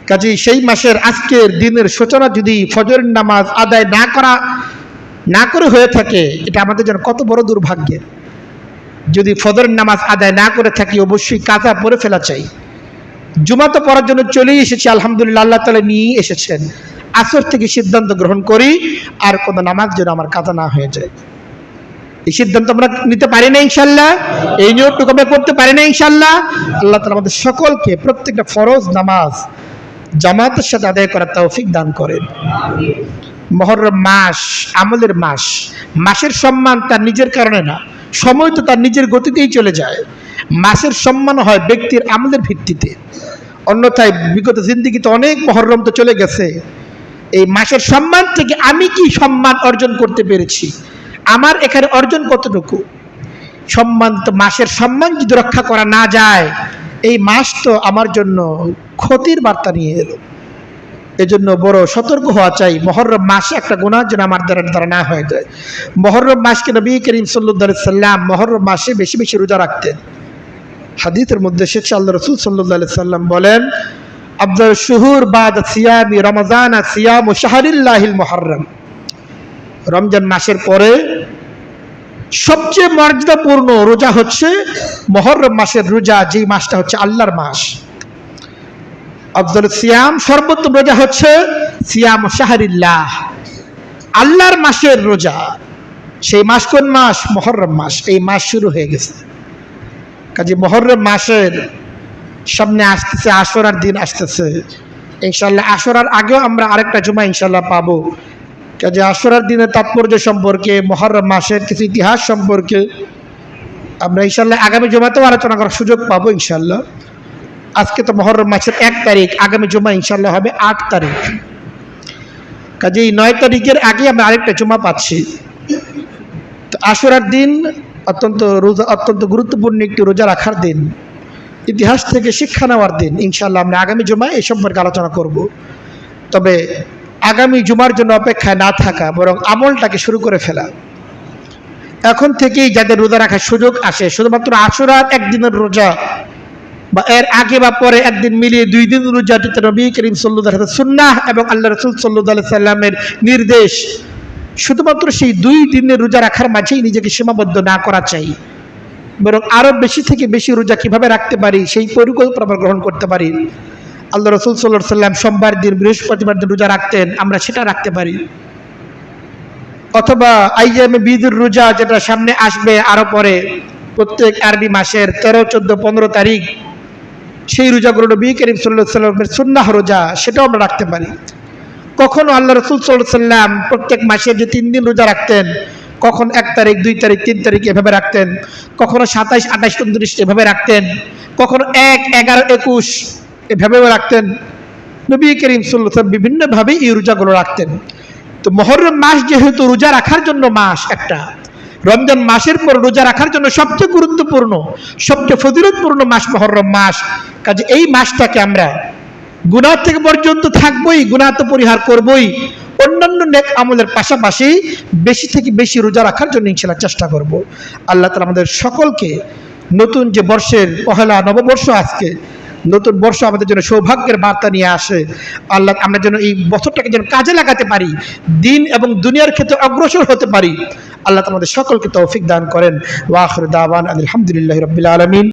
কাজেই সেই মাসের আজকের দিনের সূচনা যদি ফজরের নামাজ আদায় না করে হয়ে থাকে, এটা আমাদের জন্য কত বড় দুর্ভাগ্যের। যদি ফজরের নামাজ আদায় না করে থাকি, অবশ্যই কাজা পড়ে ফেলা চাই। জুমা তো পড়ার জন্য চলেই এসেছি, আলহামদুলিল্লাহ, আল্লাহ তাআলা নিয়েই এসেছেন। আসর থেকে সিদ্ধান্ত গ্রহণ করি আর কোনো নামাজ যেন আমার কাজা না হয়ে যায়। এই সিদ্ধান্ত আমরা নিতে পারি না ইনশাল্লাহ, এই নিয়মটুকু আমরা করতে পারি না ইনশাল্লাহ। আল্লাহ তাআলা আমাদের সকলকে প্রত্যেকটা ফরজ নামাজ জামাতের সাথে আদায় করার তৌফিক দান করেন। মুহররম মাস আমলের মাস, মাসের সম্মান তার নিজের কারণে না, সময় তো তার নিজের গতিতেই চলে যায়। মাসের সম্মান হয় ব্যক্তির আমলের ভিত্তিতে, অন্যথায় বিগত জিন্দেগিতে অনেক মুহররম তো চলে গেছে। এই মাসের সম্মান থেকে আমি কি সম্মান অর্জন করতে পেরেছি, আমার এখানে অর্জন কতটুকু সম্মান। তো মাসের সম্মান যদি রক্ষা করা না যায়, এই মাস তো আমার জন্য ক্ষতির বার্তা নিয়ে এলো। এজন্য বড় সতর্ক হওয়া চাই, মুহররম মাসে একটা গুনাহ যেন আমার দ্বারা না হয়ে যায়। মুহররম মাসকে নবী করিম সাল্লাল্লাহু আলাইহি সাল্লাম মুহররম মাসে বেশি বেশি রোজা রাখতেন। হাদিসের মধ্যে এসেছে, আল্লাহ রাসূল সাল্লাল্লাহু আলাইহি সাল্লাম বলেন, আফদাল শুহুর বাদা সিয়ামি রমাযান সিয়ামু শাহরিল্লাহিল মুহররম। রমজান মাসের পরে সবচেয়ে মর্যাদাপূর্ণ রোজা হচ্ছে মুহররম মাসের রোজা, যেই মাসটা হচ্ছে আল্লাহর মাস। আফদাল সিয়াম, সর্বোত্তম রোজা হচ্ছে সিয়ামু শাহরিল্লাহ, আল্লাহর মাসের রোজা। সেই মাস কোন মাস? মুহররম মাস। এই মাস শুরু হয়ে গেছে। কাজে মুহররম মাসের সামনে আসতেছে আশুরার দিন আসতেছে ইনশাআল্লাহ। আশুরার আগেও আমরা আরেকটা জুমা ইনশাআল্লাহ পাবো। কাজে আশুরার দিনের তাৎপর্য সম্পর্কে, মুহররম মাসের কিছু ইতিহাস সম্পর্কে আমরা ইনশাআল্লাহ আগামী জুমাতেও আলোচনা করার সুযোগ পাবো ইনশাআল্লাহ। আজকে তো মুহররম মাসের 1 তারিখ, আগামী জুমা ইনশাআল্লাহ হবে 8 তারিখ। কাজেই 9 তারিখের আগে আমরা আরেকটা জুমা পাচ্ছি। তো আশুরার দিন অত্যন্ত গুরুত্বপূর্ণ একটি রোজা রাখার দিন, ইতিহাস থেকে শিক্ষা নেওয়ার দিন। ইনশাআল্লাহ আমরা আগামী জুমায় এই সম্পর্কে আলোচনা করব। তবে আগামী জুমার জন্য অপেক্ষায় না থাকা, বরং আমলটাকে শুরু করে ফেলা। এখন থেকেই যাদের রোজা রাখার সুযোগ আসে, শুধুমাত্র আশুরার একদিনের রোজা বা এর আগে বা পরে একদিন মিলিয়ে 2 দিন রোজা, যেটা নবী করিম সাল্লাল্লাহু আলাইহি ওয়াসাল্লাম সুন্নাহ এবং আল্লাহ রাসূল সাল্লাল্লাহু আলাইহি সাল্লামের নির্দেশ, শুধুমাত্র সেই 2 দিনের রোজা রাখার মাঝেই নিজেকে সীমাবদ্ধ না করা চাই, বরং আরো বেশি থেকে বেশি রোজা কিভাবে রাখতে পারি সেই পরিকল্পনা আমরা গ্রহণ করতে পারি। আল্লাহ রাসূল সাল্লাল্লাহু আলাইহি সাল্লাম সোমবার দিন, বৃহস্পতিবার দিন রোজা রাখতেন, আমরা সেটা রাখতে পারি। অথবা আইয়ামে বীজের রোজা, যেটা সামনে আসবে আরো পরে, প্রত্যেক আরবি মাসের 13, 14, 15 তারিখ, সেই রোজাগুলো নবী করিম সাল্লাল্লাহু আলাইহি সাল্লামের সুন্নাহ রোজা, সেটাও আমরা রাখতে পারি। কখনো আল্লাহ রাসূল সাল্লাল্লাহু আলাইহি সাল্লাম প্রত্যেক মাসের যে 3 দিন রোজা রাখতেন, কখন 1 তারিখ, 2 তারিখ, 3 তারিখ এভাবে রাখতেন, কখনো 27, 28, 29 এভাবে রাখতেন, কখনো 1, 11, 21 এভাবেও রাখতেন। নবী করিম সাল্লাল্লাহু আলাইহি সাল্লাম বিভিন্নভাবে এই রোজাগুলো রাখতেন। তো মুহররম মাস যেহেতু রোজা রাখার জন্য মাস একটা, রমজান মাসের পর রোজা রাখার জন্য সবচেয়ে গুরুত্বপূর্ণ, সবচেয়ে ফজিলতপূর্ণ মাস মুহররম মাস। কাজে এই মাসটাকে আমরা গুনাহ থেকে পর্যন্ত থাকবই, গুনাহ তো পরিহার করবই, অন্যান্য নেক আমলের পাশাপাশি বেশি থেকে বেশি রোজা রাখার জন্য ইনশাআল্লাহ চেষ্টা করব। আল্লাহ তাআলা আমাদের সকলকে নতুন যে বর্ষের পহেলা নববর্ষ, আজকে নতুন বর্ষ আমাদের জন্য সৌভাগ্যের বার্তা নিয়ে আসে। আল্লাহ আমরা যেন এই বছরটাকে যেন কাজে লাগাতে পারি, দিন এবং দুনিয়ার ক্ষেত্রে অগ্রসর হতে পারি। আল্লাহ তাআলা আমাদের সকলকে তৌফিক দান করেন। ওয়া আখিরু দাওয়ানা আলহামদুলিল্লাহি রাব্বিল আলামিন।